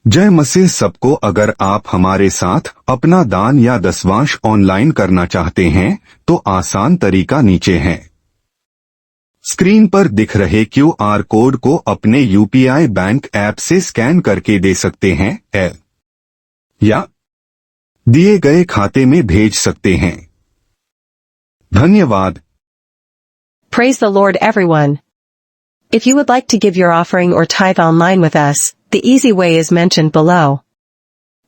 जय मसीह सबको। अगर आप हमारे साथ अपना दान या दसवांश ऑनलाइन करना चाहते हैं तो आसान तरीका नीचे है। स्क्रीन पर दिख रहे QR कोड को अपने UPI बैंक ऐप से स्कैन करके दे सकते हैं या दिए गए खाते में भेज सकते हैं। धन्यवाद। Praise the Lord, everyone. If you would like to give your offering or tithe online with us, the easy way is mentioned below.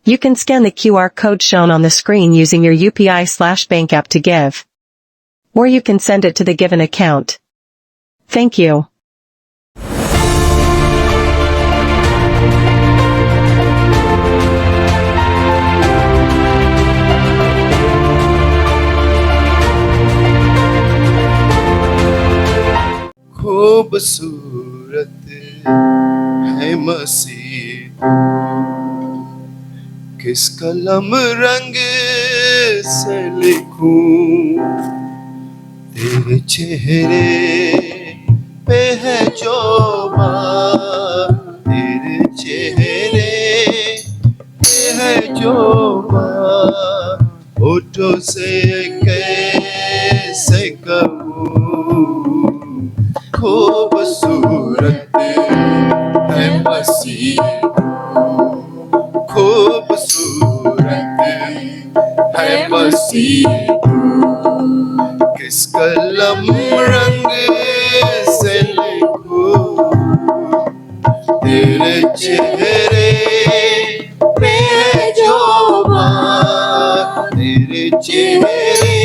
You can scan the QR code shown on the screen using your UPI/bank app to give. Or you can send it to the given account. Thank you. खूबसूरत है मसीह, किस कलम रंग से लिखूं तेरे चेहरे पे है जो बात, तेरे चेहरे पे है जो बात, होठों से कैसे कहूं खूबसूरत है मसीह, खूबसूरत है मसीह, किस कलम रंग से लिखूं तेरे चेहरे पे है जो बात, तेरे चेहरे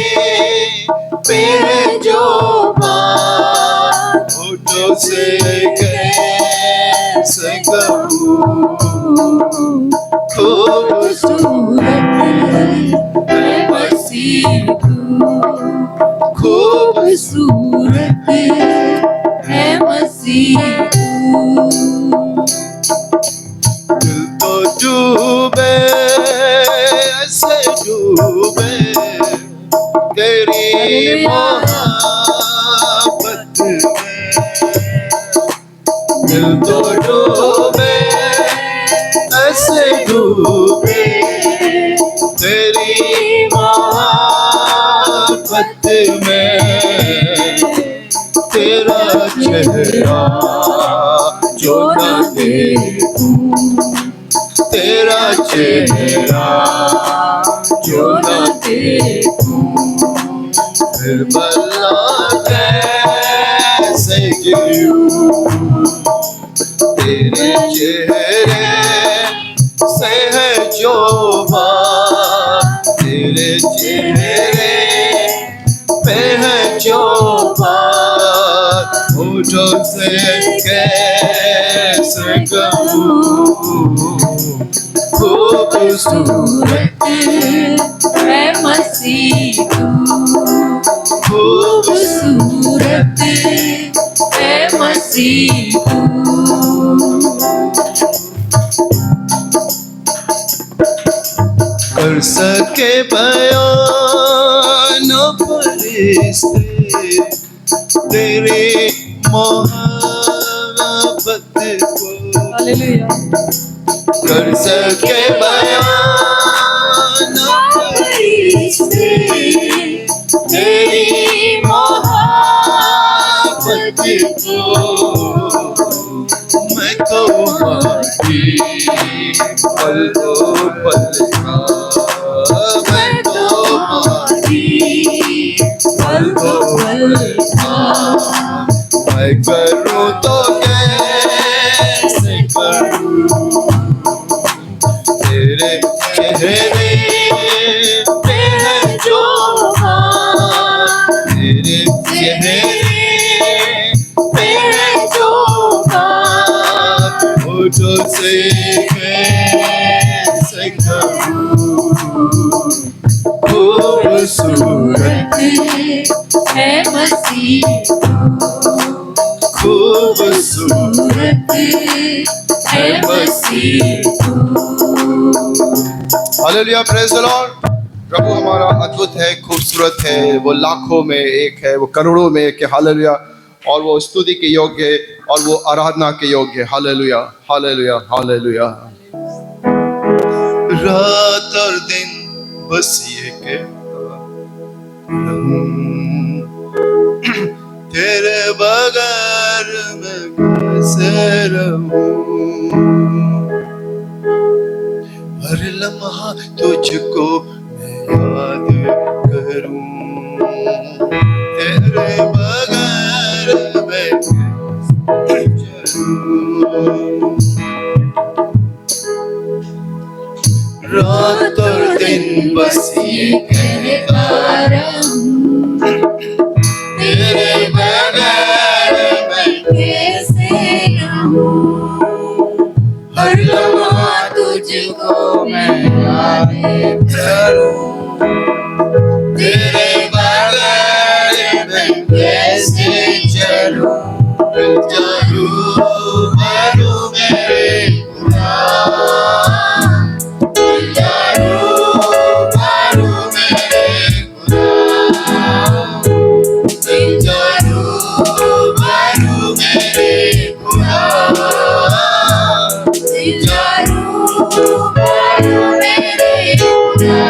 पे है जो बात, होठों से कैसे कहूं खूबसूरत है मसीह, खूबसूरत है मसीह। दिल तो डूबे ऐसे डूबे तेरी मोहब्बत में, दिल तो डूबे ऐसे डूबे तेरी मोहब्बत में, तेरा चेहरा जो न देखूं, तेरा चेहरा जो न देखूं, फिर भला कैसे जीऊं, तेरे चेहरे से है जो बात, तेरे चेहरे पे है जो बात, होठों से कैसे कहूं खूबसूरत है मसीह, खूबसूरत है मसीह। कर सके बयान फरिश्ते तेरी मोहब्बत को, कर सके बयान फरिश्ते तेरी मोहब्बत को, मैं तो माटी पल दो पल का, मैं तो माटी पल दो पल का, मैं करूं तो कैसे करूं तेरे चेहरे पे है जो बात, तेरे चेहरे पे है जो बात, होठों से कैसे कहूं खूबसूरत है मसीह, खूबसूरत है मसीह। Hallelujah, praise the lord. प्रभु हमारा अद्भुत है, खूबसूरत है, वो लाखों में एक है, वो करोड़ों में एक है। हालेलुया। और वो स्तुति के योग्य है और वो आराधना के योग्य है। Hallelujah, hallelujah, hallelujah. रात और दिन बस ये कहता रहूं, तेरे बगैर मैं कैसे रहूं। हर लम्हा तुझको मैं याद करूं, तेरे बगैर मैं कैसे चलूं। रात और दिन बस ये कहता रहूं, तेरे बगैर मैं कैसे रहूं। हर लम्हा तुझको मैं याद करूं, तेरे बगैर मैं कैसे चलूं। चलूं मरूं मेरे खुदा, चलूं मरूं मेरे खुदा, चलूं मरूं मेरे खुदा,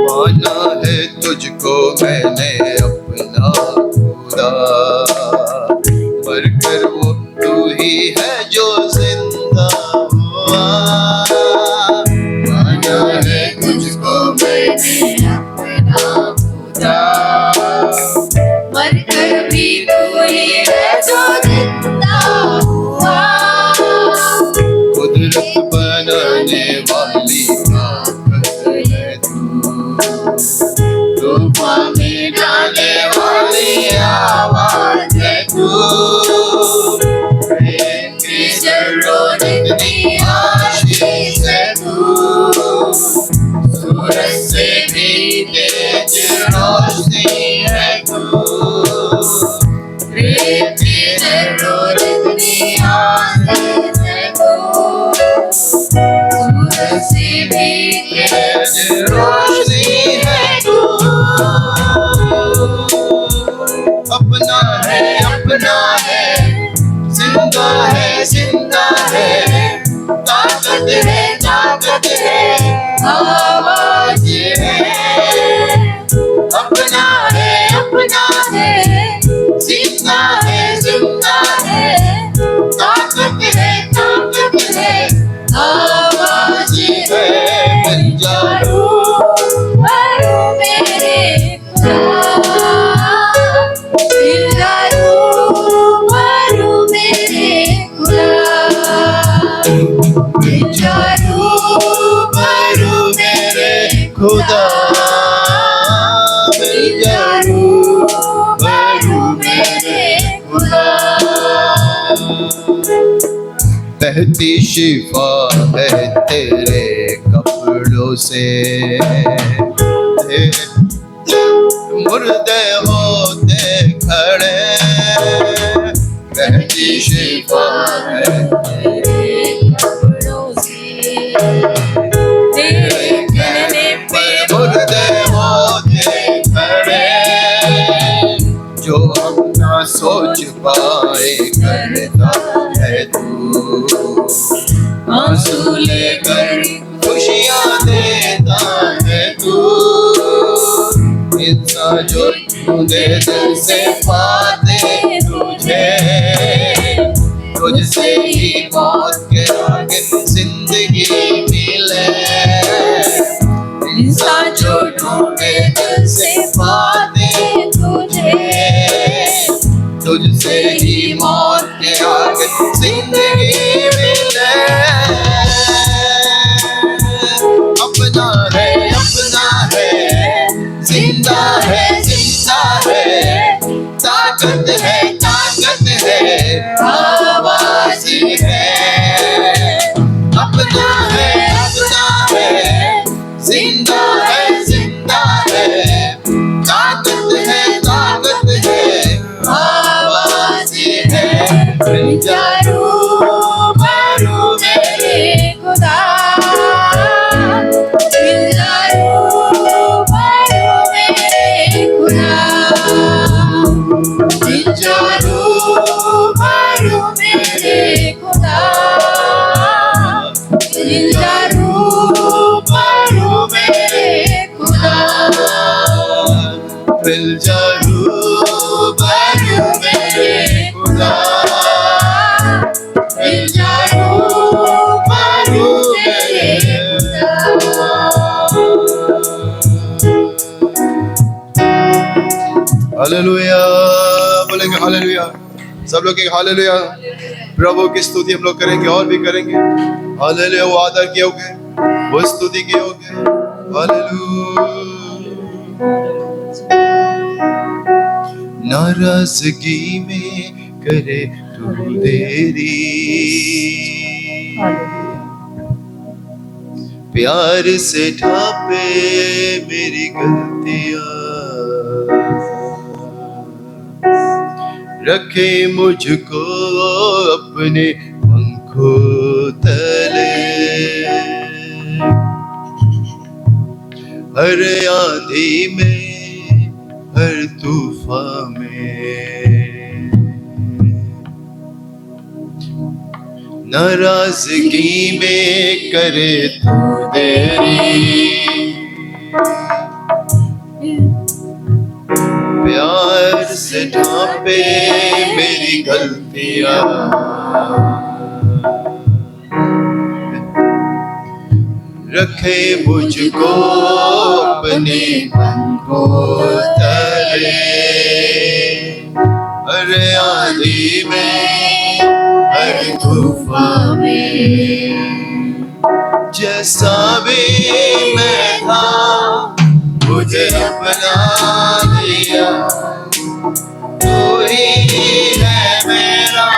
माना है तुझको मैंने अपना खुदा, मरकर वो तू ही है जो जिंदा हुआ। माना है तुझको मैंने अपना खुदा, मरकर भी तू ही है जो जिंदा हुआ। कुदरत बनाने वाली ताकत है तू, तूफान में डालने वाली आवाज है तू। प्रेम की जरूरत इतनी आशीष है तू, सूरज से भी तेज रोशनी है तू। प्रेम की जरूरत इतनी आशीष है तू, सूरज से भी तेज रोशनी है तू। अपना है जिंदा है, ताकत है आवाज है। अपना है जिंदा है, ताकत है आवाज है। मिल जाओ मरूं मेरे खुदा, मरूं मेरे खुदा, मरूं मेरे खुदा, मरूं मेरे खुदा। बहती शिफा है तेरे कपड़ों से, मुर्दे होते खड़े। बहती शिफा है तेरे कपड़ों से, तेरे कहने पे मुर्दे होते खड़े। जो हम ना सोच पाए करता है तू, आंसू लेकर खुशियाँ देता है तू। इंसान जो तूने दिल से पाते तुझे, तुझसे ही मौत के आगे जिंदगी मिले। इंसान जो ढूंढे दिल से पाते तुझे, तुझसे ही मौत के आगे जिंदगी मिले। अपना है जिंदा है, ताकत जिंदा रूप में खुदा मिल जा रूबरू में खुदा मिल जा रूबरू में खुदा हालेलुया बोलेंगे हालेलुया सब लोग एक हालेलुया प्रभु की स्तुति हम लोग करेंगे और भी करेंगे हालेलुया वो आदर के होगे वो स्तुति के होगे हालेलुया नाराजगी में करे तू देरी प्यार से ढापे मेरी गलतियां रखे मुझको अपने पंखों तले हर आंधी में हर तूफान में नाराजगी में करे तू देरी प्यार से ढांपे मेरी गलतियां रखे मुझको अपने पंखों तले हर आंधी में हर तूफान में जैसा भी मैं था मुझे अपना लिया तू ही है मेरा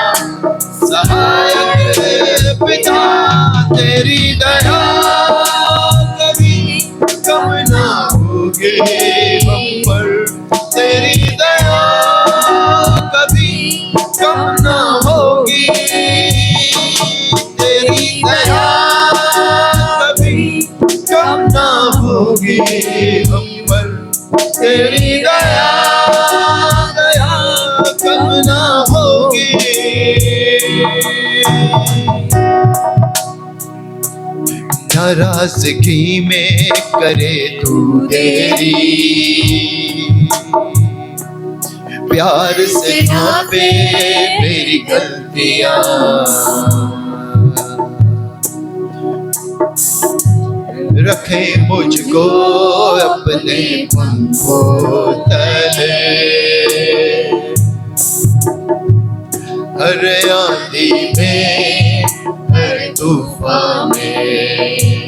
सहायक पिता तेरी दया कभी कम ना होगी हम पर तेरी दया कभी कम ना होगी तेरी दया कभी कम ना होगी हम पर तेरी दया दया कम ना होगी नाराजगी में करे तू देरी प्यार से ढांपे मेरी गलतियां रखे मुझको अपने पंखों तले हर आंधी में हर तूफान में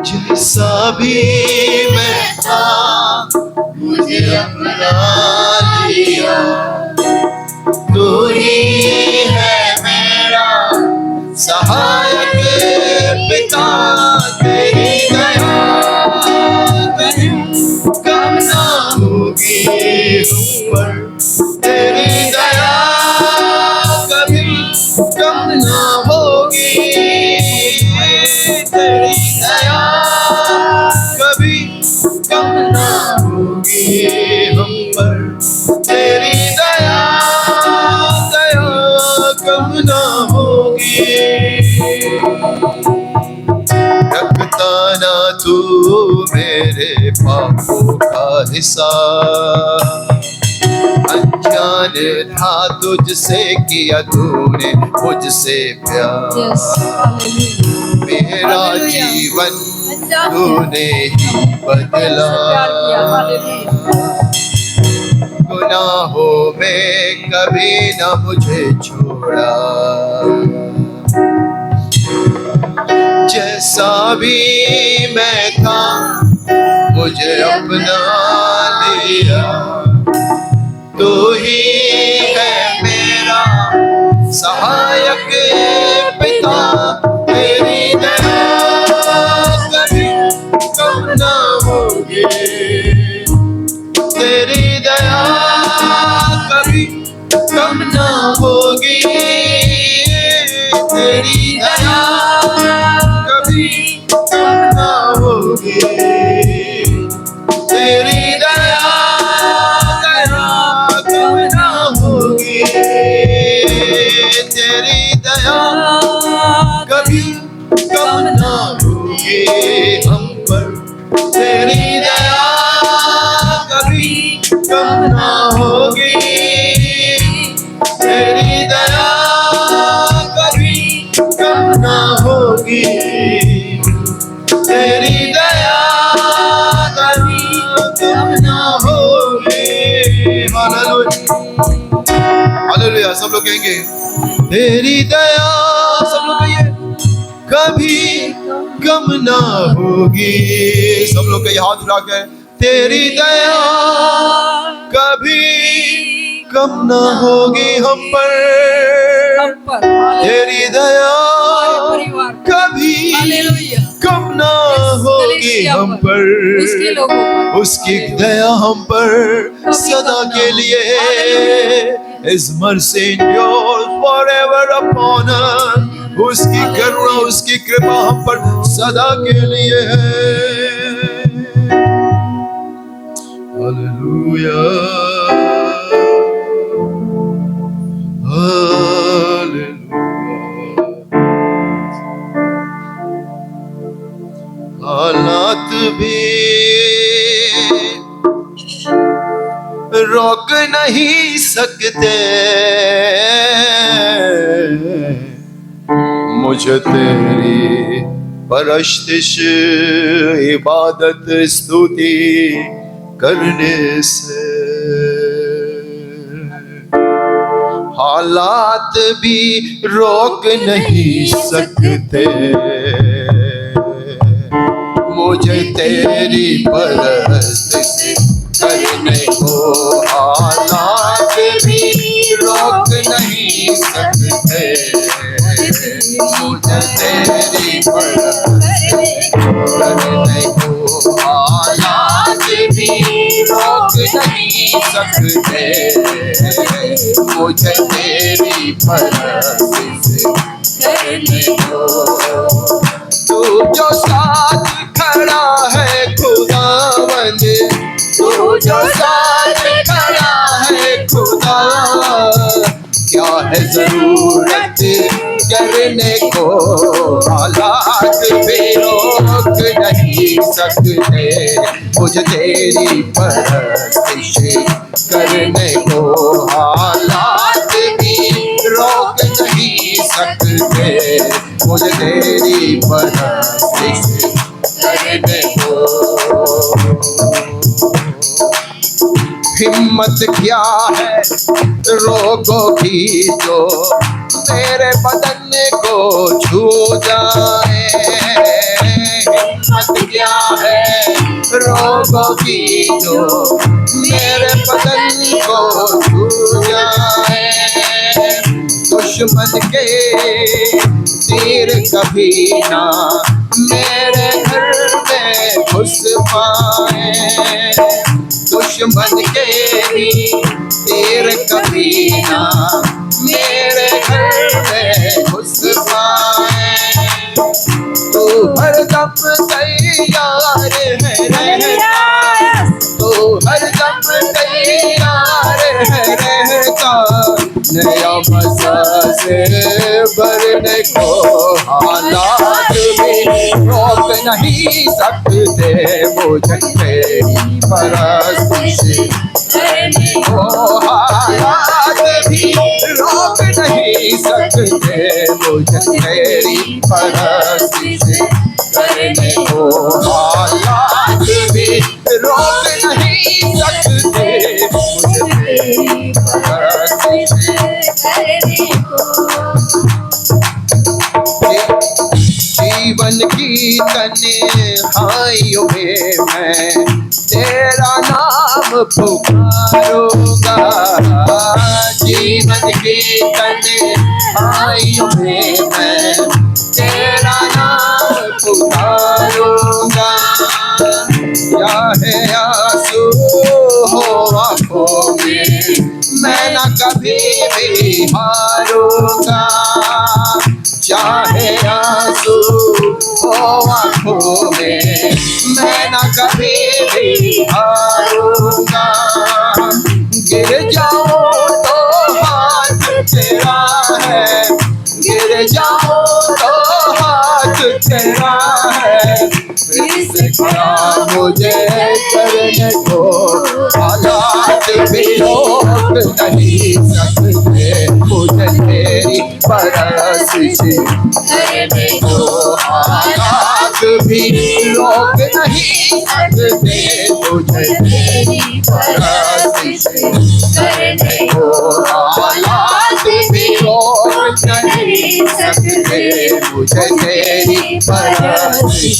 जैसा भी मैं था मुझे अपना लिया तू ही है मेरा सहायक पिता तेरी दया कभी कम ना होगी हम पर तेरी दया कभी कम ना होगी तेरी दया कभी कम ना होगी हम पर तेरी दया दया कम ना होगी रखता ना तू मेरे पापों का हिसाब अनजान था तुझसे किया तूने मुझसे प्यार मेरा जीवन तूने ही बदला गुनाहों में कभी न मुझे छोड़ा जैसा भी मैं था मुझे अपना लिया तू ही है मेरा सहायक पिता तेरी दया कभी कम ना होगी तेरी दया कभी कम ना होगी तेरी दया कभी कम ना होगी तेरी दया कम ना होगी तेरी दया तेरी दया कभी कम ना होगी। हालेलुया, सब लोग कहेंगे तेरी दया, सब लोग कहिए कभी कम ना होगी। सब लोग कहिए हाथ उठाकर तेरी दया कभी कम ना होगी हम पर। तेरी दया कभी कम ना होगी हम पर। उसकी दया हम पर सदा के लिए His mercy endures forever upon us। उसकी करुणा, उसकी कृपा हम पर सदा के लिए है। Hallelujah, hallelujah. हालात भी रोक नहीं सकते मुझे तेरी परस्तिश इबादत स्तुति करने से। हालात भी रोक नहीं सकते मुझे तेरी परस्तिश करने को। हालात भी रोक नहीं सकते मुझे तेरी परस्तिश करने को। हालात भी रोक नहीं सकते मुझे तेरी परस्तिश करने को। तू जो साथ खड़ा है खुदावंद, तू जो साथ खड़ा है खुदा, क्या है जरूरत करने को। हालात भी रोक नहीं सकते मुझे तेरी परस्तिश करने को। हालात भी रोक नहीं सकते मुझे तेरी परस्तिश करने को। हिम्मत क्या है रोगों की जो मेरे बदन को छू जाए। हिम्मत क्या है रोगों की जो मेरे बदन को छू जाए। दुश्मन के तीर कभी ना मेरे घर में घुस पाए। दुश्मन के भी तीर कभी ना मेरे घर में घुस पाए। तू हरदम तैयार है रहता, तू हरदम तैयार है रहता नया मज़ा से भरने को। हालात भी रोक नहीं सकते मुझे तेरी परस्तिश करने को। हालात भी रोक नहीं सकते मुझे तेरी परस्तिश करने को। हालात भी रोक नहीं सकते मुझे तेरी परस्तिश करने को। जीवन की तन्हाइयों में मैं तेरा नाम पुकारूंगा। जीवन की तन्हाइयों में मैं तेरा नाम पुकारूंगा। चाहे आंसू हो आंखों में मैं न कभी भी हारूंगा। चाहे आंसू हो आंखों में मैं न कभी भी हारूंगा। गिर जाऊं तो हाथ तेरा है, गिर जाऊं तो हाथ तेरा है। फिर से खड़ा मुझे करने को। हालात भी रोक नहीं सकते मुझे तेरी परस्तिश करने को। सकते मुझे तेरी परस्तिश करने को, हालात भी रोक नहीं सकते मुझे तेरी परस्तिश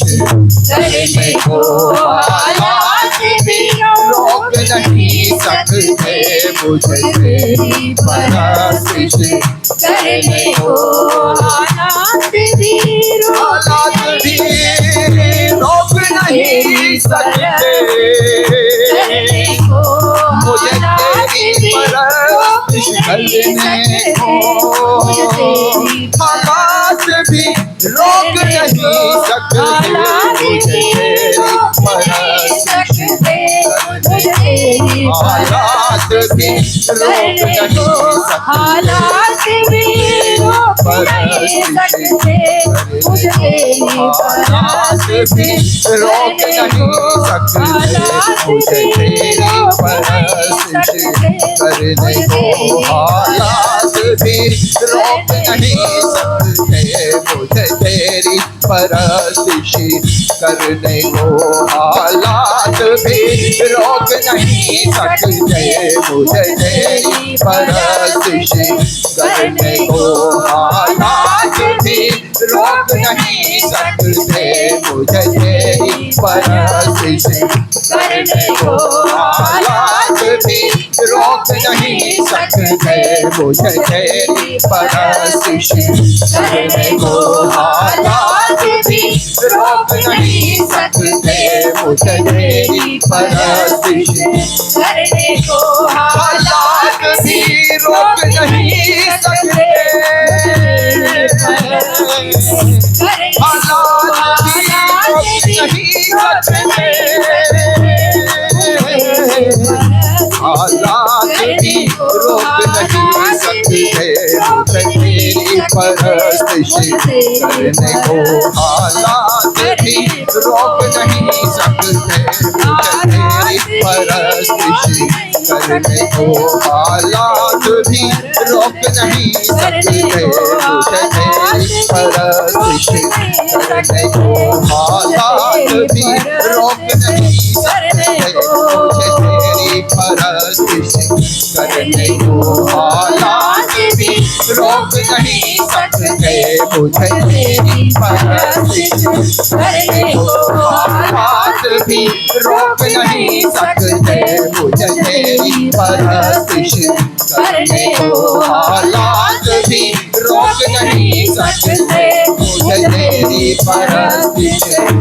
करने को, हालात भी रोक नहीं सकते मुझे तेरी परस्तिश करने को, हालात भी रोक नहीं सकते मुझे तेरी परस्तिश करने को, हालात भी रोक नहीं सकते मुझे तेरी परस्तिश, हालात भी रोक नहीं सकते, हालात भी रोक नहीं सकते मुझे तेरी हालात भी रोक नहीं सकते मुझे तेरी परस्तिश करने को, हालात भी रोक नहीं सकते मुझे तेरी परस्तिश करने को, हालात भी रोक नहीं सकते मुझे तेरी परस्तिश करने को, हालात भी रोक नहीं सकते मुझे तेरी परस्तिश करने को, हालात भी रोक नहीं सकते मुझे तेरी परस्तिश करने को, हालात भी रोक नहीं सकते मुझे तेरी परस्तिश करने को, हालात भी रोक नहीं सकते, हालात भी रोक नहीं सकते, हालात भी रोक नहीं सकते मुझे तेरी परस्तिश करने को, हालात भी रोक नहीं सकते मुझे तेरी परस्तिश करने को, हालात भी रोक नहीं सकते मुझे तेरी परस्तिश करने को, हालात भी रोक नहीं सकते मुझे तेरी परस्तिश करने को, हालात भी रोक नहीं सकते मुझे तेरी परस्तिश करने को, हालात भी रोक नहीं सकते मुझे तेरी परस्तिश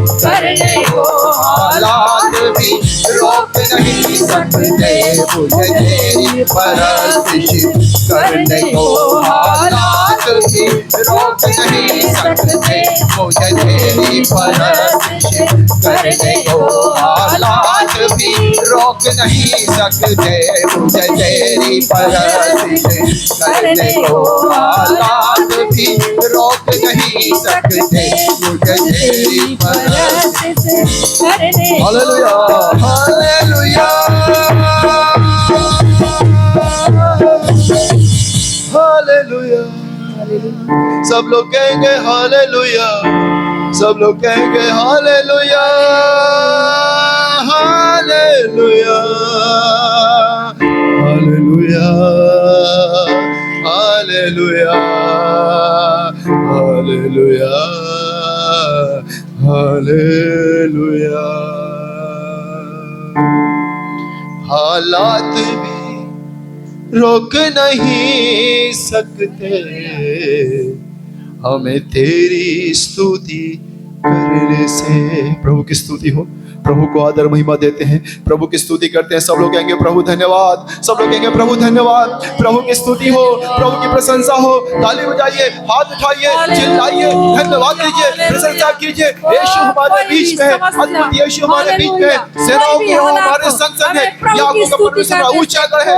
करने को, हालात भी रोक नहीं सकते मुझे तेरी परस्तिश करने को, हालात भी रोक नहीं सकते मुझे तेरी परस्तिश करने को, हालात भी रोक नहीं सकते मुझे तेरी परस्तिश करने को, हालात भी रोक नहीं सकते मुझे तेरी परस्तिश करने को, हालात भी रोक नहीं सकते मुझे तेरी परस्तिश करने को, हालेलुया हालेलुया हालेलुया, सब लोग कहेंगे हालेलुया, सब लोग कहेंगे hallelujah hallelujah hallelujah hallelujah hallelujah hallelujah, हालात भी रोक नहीं सकते हमें तेरी स्तुति करने से। प्रभु की स्तुति हो, प्रभु को आदर महिमा देते हैं, प्रभु की स्तुति करते हैं। सब लोग कहेंगे प्रभु धन्यवाद, सब लोग कहेंगे प्रभु धन्यवाद। प्रभु की स्तुति हो, प्रभु की प्रशंसा हो, ताली बजाइए, हाथ उठाइए, चिल्लाइए, धन्यवाद दीजिए, प्रशंसा कीजिए। यीशु हमारे बीच में है, अद्भुत यीशु हमारे बीच में है, सेनाओं की यहोवा हमारे संग संग है। याकूब का परमेश्वर ऊंचा गढ़ है।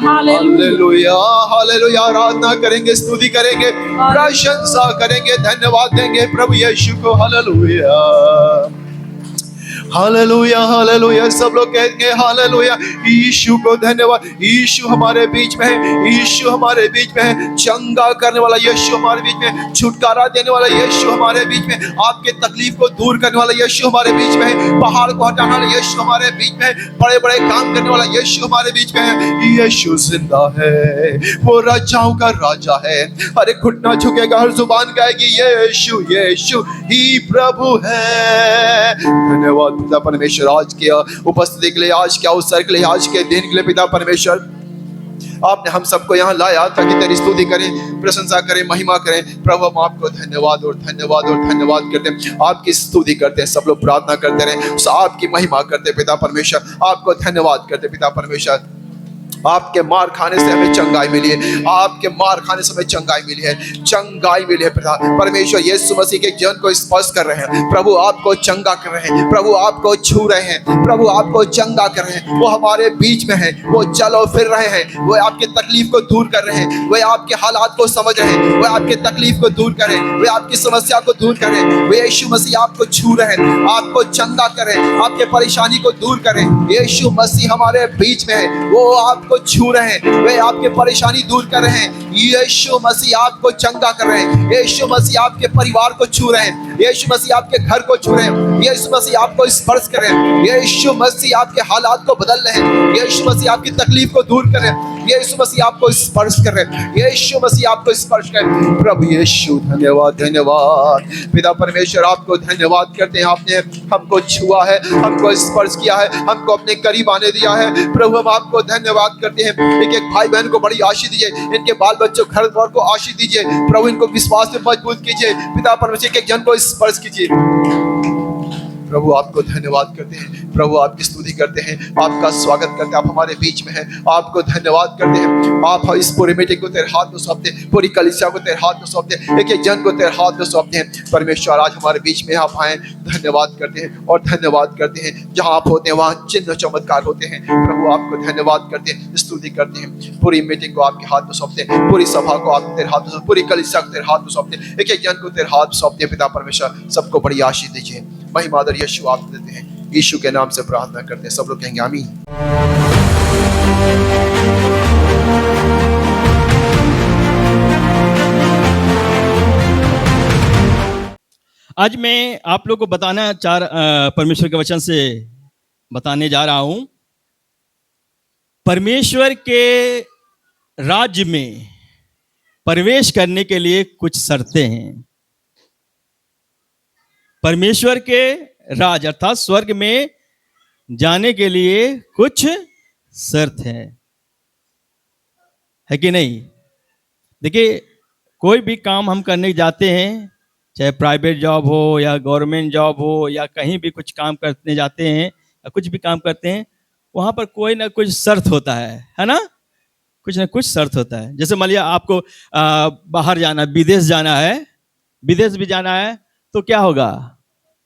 हालेलुया हालेलुया, आराधना करेंगे, स्तुति करेंगे, प्रशंसा करेंगे, धन्यवाद देंगे प्रभु यीशु को। Hallelujah hallelujah hallelujah. सब लोग कहेंगे हालेलुया। यीशु को धन्यवाद। यीशु हमारे बीच में है, यीशु हमारे बीच में है। चंगा करने वाला यीशु हमारे बीच में है, छुटकारा देने वाला यीशु हमारे बीच में है, आपके तकलीफ को दूर करने वाला यीशु हमारे बीच में है, पहाड़ को हटाने वाला यीशु हमारे बीच में है, बड़े बड़े काम करने वाला यीशु हमारे बीच में है। यीशु जिंदा है, वो राजाओं का राजा है। अरे घुटना झुकेगा, हर जुबान गाएगी यीशु यीशु ही प्रभु है। धन्यवाद पिता परमेश्वर, आज के उपस्थिति के लिए, आज के अवसर के लिए, आज के दिन के लिए पिता परमेश्वर, आपने हम सबको यहाँ लाया ताकि तेरी स्तुति करें, प्रशंसा करें, महिमा करें। प्रभु हम आपको धन्यवाद और धन्यवाद और धन्यवाद करते हैं, आपकी स्तुति करते हैं। सब लोग प्रार्थना करते रहे, आपकी महिमा करते पिता परमेश्वर, आपको धन्यवाद करते पिता परमेश्वर। आपके मार खाने से हमें चंगाई मिली है, आपके मार खाने से हमें चंगाई मिली है, चंगाई मिली है पिता परमेश्वर। यीशु मसीह के जन को स्पर्श कर रहे हैं प्रभु, आपको चंगा कर रहे हैं प्रभु, आपको छू रहे हैं प्रभु, आपको चंगा कर रहे हैं। वो हमारे बीच में है, वो चलो फिर रहे हैं, वो आपके तकलीफ को दूर कर रहे हैं, वो आपके हालात को समझ रहे हैं, वो आपके तकलीफ को दूर करें, वो आपकी समस्या को दूर करें। वो यीशु मसीह आपको छू रहे हैं, आपको चंगा करें, आपके परेशानी को दूर करें। यीशु मसीह हमारे बीच में है, वो आपको छू रहे हैं, वे आपके परेशानी दूर कर रहे हैं। यीशु मसीह आपको चंगा कर रहे हैं, यीशु मसीह आपके परिवार को छू रहे हैं, यीशु मसीह आपके घर को छू रहे हैं, यीशु मसीह आपको स्पर्श कर रहे हैं, यीशु मसीह आपके हालात को बदल रहे हैं, यीशु मसीह आपकी तकलीफ को दूर कर रहे हैं, यीशु मसीह आपको स्पर्श कर रहे हैं, यीशु मसीह आपको स्पर्श कर रहे हैं। प्रभु यीशु धन्यवाद धन्यवाद पिता परमेश्वर, आपको धन्यवाद करते हैं। आपने हमको छुआ है, हमको स्पर्श किया है, हमको अपने करीब आने दिया है। प्रभु हम आपको धन्यवाद करते हैं। एक एक भाई बहन को बड़ी आशीष दीजिए, इनके बाल बच्चों घर द्वार को आशीष दीजिए प्रभु, इनको विश्वास में मजबूत कीजिए पिता परमेश्वर, एक जन को स्पर्श कीजिए। प्रभु आपको धन्यवाद करते हैं, प्रभु आपकी स्तुति करते हैं, आपका स्वागत करते हैं। आप हमारे बीच में हैं, आपको धन्यवाद करते हैं। आप इस पूरी मीटिंग को तेरे हाथ में सौंपते हैं, पूरी कलीसिया को तेरे हाथ में सौंपते हैं, एक एक जन को तेरे हाथ में सौंपते हैं। परमेश्वर आज हमारे बीच में आप आए, धन्यवाद करते हैं और धन्यवाद करते हैं। जहाँ आप होते हैं वहाँ चिन्ह चमत्कार होते हैं। प्रभु आपको धन्यवाद करते हैं, स्तुति करते हैं। पूरी मीटिंग को आपके हाथ में सौंपते हैं, पूरी सभा को आप तेरे हाथ में, पूरी कलीसिया को तेरे हाथ में सौंपते हैं, एक एक जन को तेरे हाथ में सौंपते हैं। पिता परमेश्वर सबको बड़ी आशीष दीजिए, महिमा आदर यीशु आप देते हैं। यीशु के नाम से प्रार्थना करते हैं, सब लोग कहेंगे आमीन। आज मैं आप लोग को बताना परमेश्वर के वचन से बताने जा रहा हूं। परमेश्वर के राज्य में प्रवेश करने के लिए कुछ शर्तें हैं। परमेश्वर के राज अर्थात स्वर्ग में जाने के लिए कुछ शर्त है कि नहीं? देखिए, कोई भी काम हम करने जाते हैं, चाहे प्राइवेट जॉब हो या गवर्नमेंट जॉब हो या कहीं भी कुछ काम करने जाते हैं या कुछ भी काम करते हैं, वहाँ पर कोई ना कुछ शर्त होता है ना? कुछ ना कुछ शर्त होता है। जैसे मान लिया आपको बाहर जाना, विदेश जाना है, विदेश भी जाना है तो क्या होगा?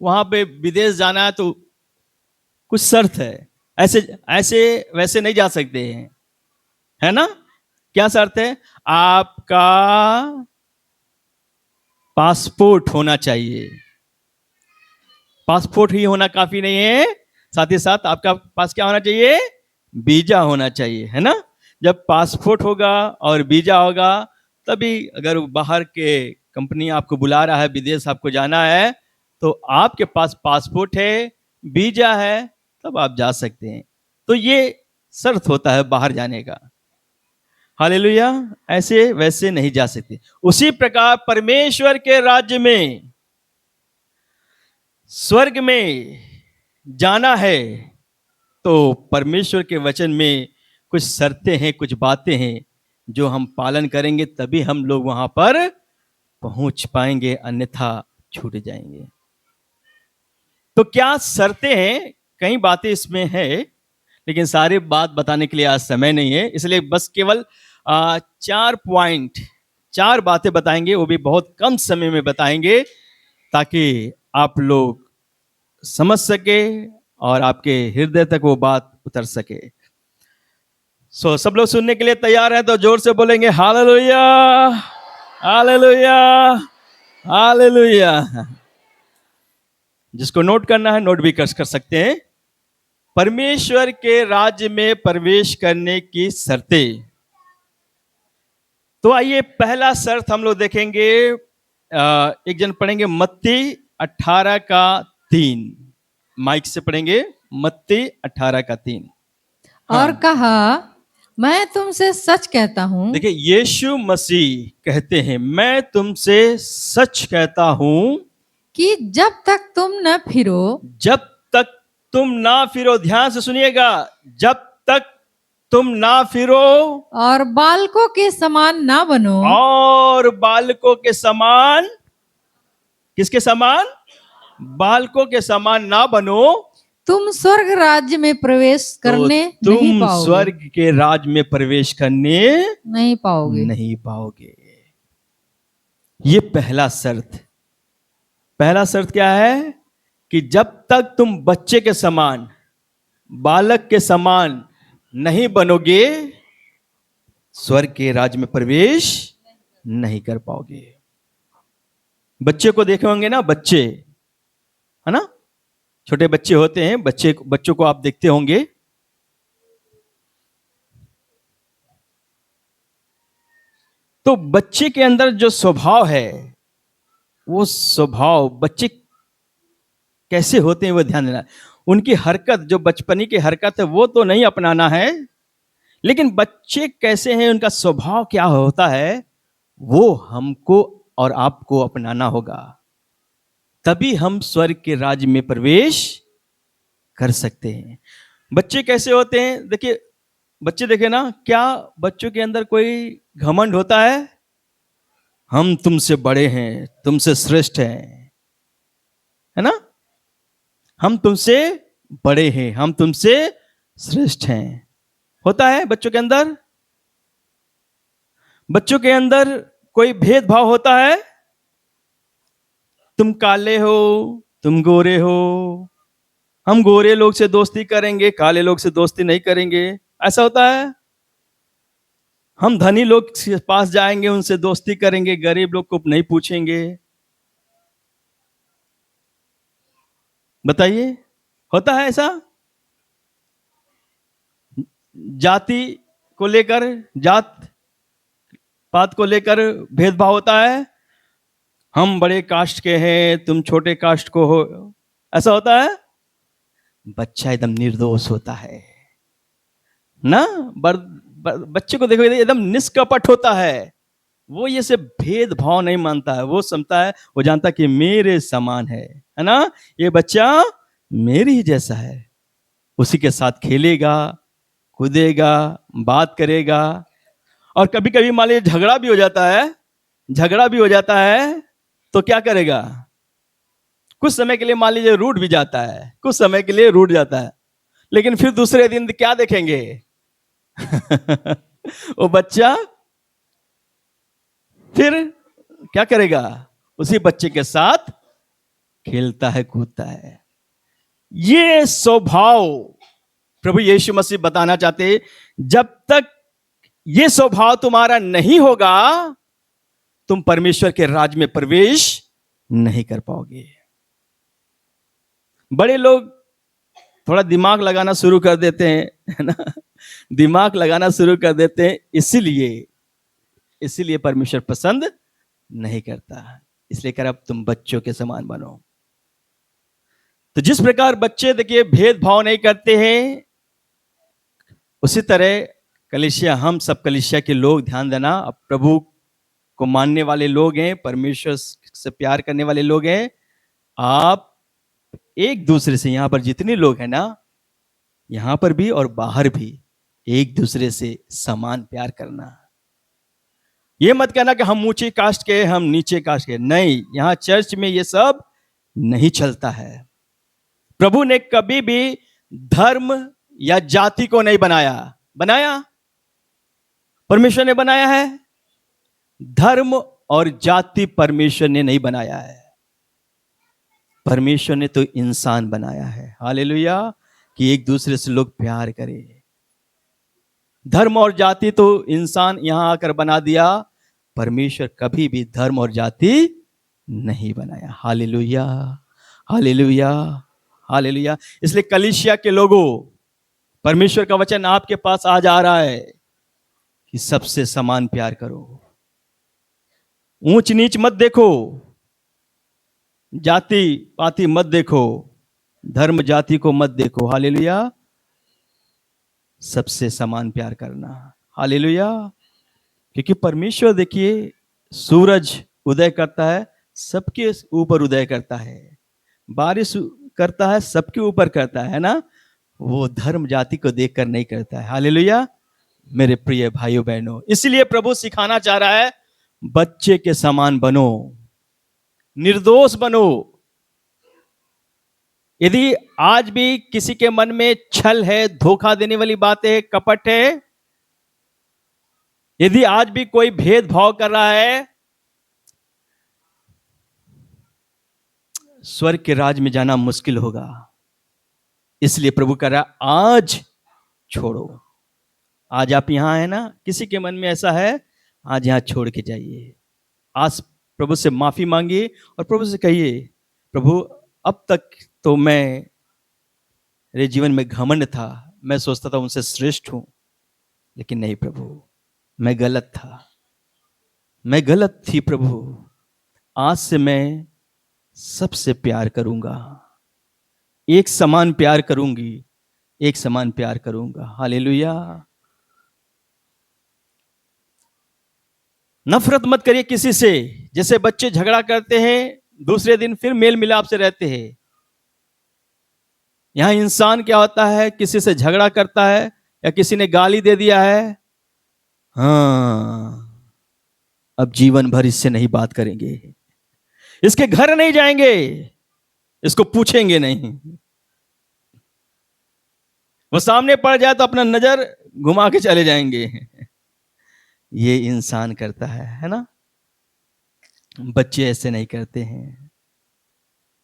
वहाँ पे विदेश जाना है तो कुछ शर्त है, ऐसे वैसे नहीं जा सकते हैं, है ना? क्या शर्त है? आपका पासपोर्ट होना चाहिए। पासपोर्ट ही होना काफी नहीं है, साथ ही साथ आपका पास क्या होना चाहिए? वीजा होना चाहिए, है ना? जब पासपोर्ट होगा और वीजा होगा तभी, अगर बाहर के कंपनी आपको बुला रहा है, विदेश आपको जाना है, तो आपके पास पासपोर्ट है, वीजा है, तब आप जा सकते हैं। तो ये शर्त होता है बाहर जाने का। हालेलुया। ऐसे वैसे नहीं जा सकते। उसी प्रकार परमेश्वर के राज्य में, स्वर्ग में जाना है तो परमेश्वर के वचन में कुछ शर्तें हैं, कुछ बातें हैं जो हम पालन करेंगे, तभी हम लोग वहां पर पहुंच पाएंगे, अन्यथा छूट जाएंगे। तो क्या शर्तें हैं? कई बातें इसमें है, लेकिन सारी बात बताने के लिए आज समय नहीं है, इसलिए बस केवल 4 पॉइंट, 4 बातें बताएंगे, वो भी बहुत कम समय में बताएंगे ताकि आप लोग समझ सके और आपके हृदय तक वो बात उतर सके। सब लोग सुनने के लिए तैयार हैं तो जोर से बोलेंगे हालेलुया, हालेलुया, हालेलुया। जिसको नोट करना है नोट भी कर सकते हैं। परमेश्वर के राज्य में प्रवेश करने की शर्तें। तो आइए पहला शर्त हम लोग देखेंगे, एक जन पढ़ेंगे मत्ती 18 का 3। माइक से पढ़ेंगे मत्ती 18 का 3। और कहा, मैं तुमसे सच कहता हूँ देखिए यीशु मसीह कहते हैं मैं तुमसे सच कहता हूं कि जब तक तुम न फिरो जब तक तुम ना फिरो, ध्यान से सुनिएगा, जब तक तुम ना फिरो और बालकों के समान ना बनो, और बालकों के समान, किसके समान? बालकों के समान ना बनो, तुम स्वर्ग राज्य में प्रवेश करने तो नहीं तुम पाओगे। स्वर्ग के राज में प्रवेश करने नहीं पाओगे। नहीं पाओगे। ये पहला शर्त। पहला शर्त क्या है? कि जब तक तुम बच्चे के समान, बालक के समान नहीं बनोगे, स्वर्ग के राज्य में प्रवेश नहीं कर पाओगे। बच्चे को देखे होंगे ना, बच्चे है ना, छोटे बच्चे होते हैं, बच्चों को आप देखते होंगे। तो बच्चे के अंदर जो स्वभाव है, वो स्वभाव बच्चे कैसे होते हैं वो ध्यान देना। उनकी हरकत, जो बचपनी की हरकत है, वो तो नहीं अपनाना है, लेकिन बच्चे कैसे हैं, उनका स्वभाव क्या होता है, वो हमको और आपको अपनाना होगा। तभी हम स्वर्ग के राज्य में प्रवेश कर सकते हैं। बच्चे कैसे होते हैं? देखिए बच्चे देखे ना, क्या बच्चों के अंदर कोई घमंड होता है? हम तुमसे बड़े हैं, तुमसे श्रेष्ठ हैं, है ना, हम तुमसे बड़े हैं, हम तुमसे श्रेष्ठ हैं, होता है बच्चों के अंदर। बच्चों के अंदर कोई भेदभाव होता है? तुम काले हो, तुम गोरे हो, हम गोरे लोग से दोस्ती करेंगे, काले लोग से दोस्ती नहीं करेंगे, ऐसा होता है। हम धनी लोग के पास जाएंगे, उनसे दोस्ती करेंगे, गरीब लोग को नहीं पूछेंगे। बताइए, होता है ऐसा? जाति को लेकर, जात पात को लेकर भेदभाव होता है। हम बड़े कास्ट के हैं, तुम छोटे कास्ट को हो, ऐसा होता है। बच्चा एकदम निर्दोष होता है ना, बच्चे को देखो एकदम निष्कपट होता है, वो ये से भेदभाव नहीं मानता है, वो समझता है, वो जानता है कि मेरे समान है ना, ये बच्चा मेरे ही जैसा है, उसी के साथ खेलेगा, कूदेगा, बात करेगा। और कभी कभी मान लीजिए झगड़ा भी हो जाता है, तो क्या करेगा? कुछ समय के लिए मान लीजिए रूठ भी जाता है, कुछ समय के लिए रूठ जाता है, लेकिन फिर दूसरे दिन क्या देखेंगे? वो बच्चा फिर क्या करेगा? उसी बच्चे के साथ खेलता है, कूदता है। ये स्वभाव प्रभु यीशु मसीह बताना चाहते, जब तक ये स्वभाव तुम्हारा नहीं होगा, तुम परमेश्वर के राज्य में प्रवेश नहीं कर पाओगे। बड़े लोग थोड़ा दिमाग लगाना शुरू कर देते हैं, है ना, दिमाग लगाना शुरू कर देते हैं, इसीलिए परमेश्वर पसंद नहीं करता। इसलिए कर अब तुम बच्चों के समान बनो। तो जिस प्रकार बच्चे देखिए भेदभाव नहीं करते हैं, उसी तरह कलीसिया, हम सब कलीसिया के लोग, ध्यान देना, अब प्रभु को मानने वाले लोग हैं, परमेश्वर से प्यार करने वाले लोग हैं, आप एक दूसरे से, यहां पर जितने लोग हैं ना, यहां पर भी और बाहर भी, एक दूसरे से समान प्यार करना। ये मत कहना कि हम ऊंची कास्ट के, हम नीचे कास्ट के, नहीं, यहां चर्च में ये सब नहीं चलता है। प्रभु ने कभी भी धर्म या जाति को नहीं बनाया, परमेश्वर ने बनाया है। धर्म और जाति परमेश्वर ने नहीं बनाया है, परमेश्वर ने तो इंसान बनाया है। हालेलुया, कि एक दूसरे से लोग प्यार करें। धर्म और जाति तो इंसान यहां आकर बना दिया, परमेश्वर कभी भी धर्म और जाति नहीं बनाया। Hallelujah, hallelujah, hallelujah. इसलिए कलीसिया के लोगों, परमेश्वर का वचन आपके पास आज आ रहा है कि सबसे समान प्यार करो, ऊंच नीच मत देखो, जाति पाति मत देखो, धर्म जाति को मत देखो। हालेलुया, सबसे समान प्यार करना। हालेलुया। क्योंकि परमेश्वर देखिए, सूरज उदय करता है, सबके ऊपर उदय करता है, बारिश करता है, सबके ऊपर करता है ना। वो धर्म जाति को देखकर नहीं करता है। हालेलुया मेरे प्रिय भाइयों बहनों। इसलिए प्रभु सिखाना चाह रहा है, बच्चे के समान बनो, निर्दोष बनो। यदि आज भी किसी के मन में छल है, धोखा देने वाली बातें है, कपट है, यदि आज भी कोई भेदभाव कर रहा है, स्वर्ग के राज में जाना मुश्किल होगा। इसलिए प्रभु कह रहा है, आज छोड़ो। आज आप यहां है ना, किसी के मन में ऐसा है, आज यहां छोड़ के जाइए। आज प्रभु से माफी मांगिए और प्रभु से कहिए, प्रभु अब तक तो मेरे जीवन में घमंड था, मैं सोचता था उनसे श्रेष्ठ हूं, लेकिन नहीं प्रभु, मैं गलत था, मैं गलत थी प्रभु। आज से मैं सबसे प्यार करूंगा, एक समान प्यार करूंगी, एक समान प्यार करूंगा। हालेलुया। नफरत मत करिए किसी से। जैसे बच्चे झगड़ा करते हैं, दूसरे दिन फिर मेल मिलाप से रहते हैं। यहां इंसान क्या होता है, किसी से झगड़ा करता है या किसी ने गाली दे दिया है, हाँ अब जीवन भर इससे नहीं बात करेंगे, इसके घर नहीं जाएंगे, इसको पूछेंगे नहीं। वो सामने पड़ जाए तो अपना नजर घुमा के चले जाएंगे। ये इंसान करता है ना। बच्चे ऐसे नहीं करते हैं।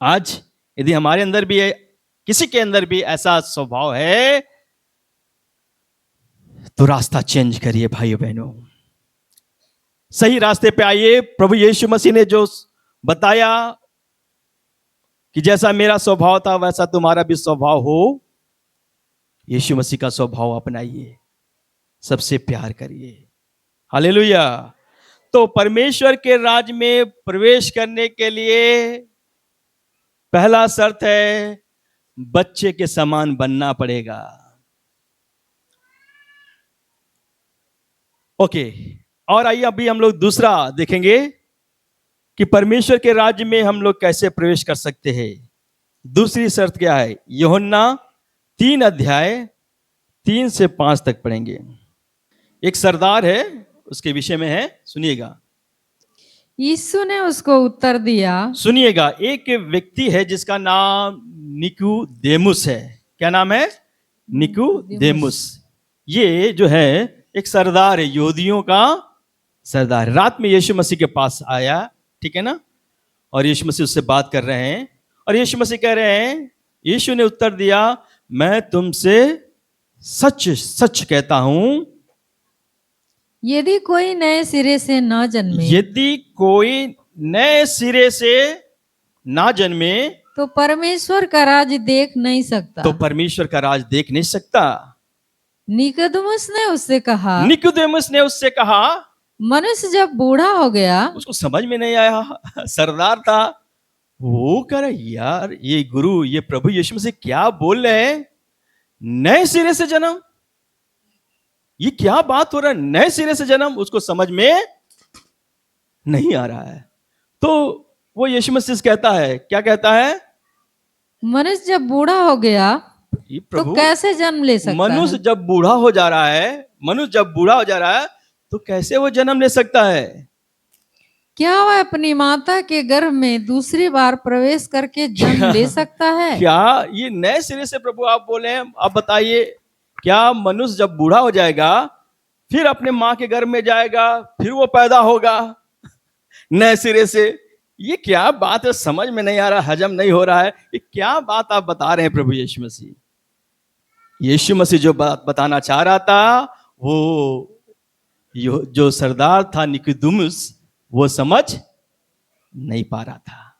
आज यदि हमारे अंदर भी है, किसी के अंदर भी ऐसा स्वभाव है, तो रास्ता चेंज करिए भाइयों बहनों, सही रास्ते पे आइए। प्रभु यीशु मसीह ने जो बताया कि जैसा मेरा स्वभाव था वैसा तुम्हारा भी स्वभाव हो, यीशु मसीह का स्वभाव अपनाइए, सबसे प्यार करिए। हालेलुया। तो परमेश्वर के राज में प्रवेश करने के लिए पहला शर्त है, बच्चे के समान बनना पड़ेगा। ओके, और आइए अभी हम लोग दूसरा देखेंगे कि परमेश्वर के राज्य में हम लोग कैसे प्रवेश कर सकते हैं। दूसरी शर्त क्या है, यूहन्ना 3 अध्याय 3 से 5 तक पढ़ेंगे। एक सरदार है, उसके विषय में है, सुनिएगा। यीशु ने उसको उत्तर दिया, सुनिएगा, एक व्यक्ति है जिसका नाम निकुदेमुस है। क्या नाम है? निकुदेमुस। ये जो है एक सरदार है, यहूदियों का सरदार। रात में यीशु मसीह के पास आया, ठीक है ना, और यीशु मसीह उससे बात कर रहे हैं, और यीशु मसीह कह रहे हैं, यीशु ने उत्तर दिया, मैं तुमसे सच सच कहता हूं, यदि कोई नए सिरे से न जन्मे, यदि कोई नए सिरे से ना जन्मे, तो परमेश्वर का राज देख नहीं सकता। तो परमेश्वर का राज देख नहीं सकता। निकोदेमुस ने उससे कहा, निकुदेमुस ने उससे कहा, मनुष्य जब बूढ़ा हो गया, उसको समझ में नहीं आया, सरदार था वो, कह रहा यार ये गुरु, ये प्रभु यीशु मसीह क्या बोल रहे हैं, नए सिरे से जन्म, ये क्या बात हो रहा है, नए सिरे से जन्म, उसको समझ में नहीं आ रहा है। तो वो यीशु मसीह से कहता है, क्या कहता है, मनुष्य जब बूढ़ा हो गया ये तो प्रभु, कैसे जन्म ले सकता मनुष्य है? जब बूढ़ा हो जा रहा है, मनुष्य जब बूढ़ा हो जा रहा है तो कैसे वो जन्म ले सकता है? क्या वह अपनी माता के गर्भ में दूसरी बार प्रवेश करके जन्म ले सकता है? क्या ये नए सिरे से प्रभु आप बोले हैं? आप बताइए, क्या मनुष्य जब बूढ़ा हो जाएगा फिर अपने माँ के गर्भ में जाएगा, फिर वो पैदा होगा नए सिरे से? ये क्या बात है, समझ में नहीं आ रहा, हजम नहीं हो रहा है, ये क्या बात आप बता रहे हैं प्रभु यीशु मसीह? यीशु मसीह जो बात बताना चाह रहा था, वो जो सरदार था निकुदेमुस, वो समझ नहीं पा रहा था।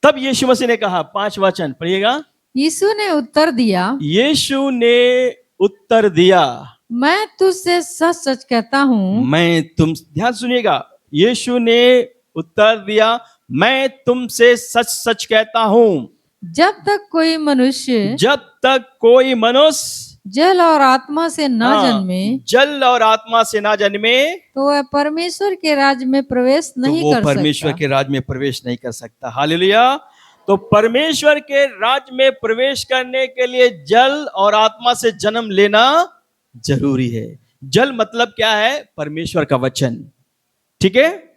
तब यीशु मसीह ने कहा, 5 वचन पढ़िएगा। यीशु ने उत्तर दिया, यीशु ने उत्तर दिया, मैं तुझसे सच सच कहता हूँ, ध्यान सुनिएगा, यीशु ने उत्तर दिया, मैं तुमसे सच सच कहता हूं, जब तक कोई मनुष्य जल और आत्मा से न जन्मे, जल और आत्मा से ना जन्मे, तो वह परमेश्वर के राज में प्रवेश नहीं कर सकता। परमेश्वर के राज में प्रवेश नहीं कर सकता। हालेलुया। तो परमेश्वर के राज में प्रवेश करने के लिए जल और आत्मा से जन्म लेना जरूरी है। जल मतलब क्या है? परमेश्वर का वचन, ठीक है।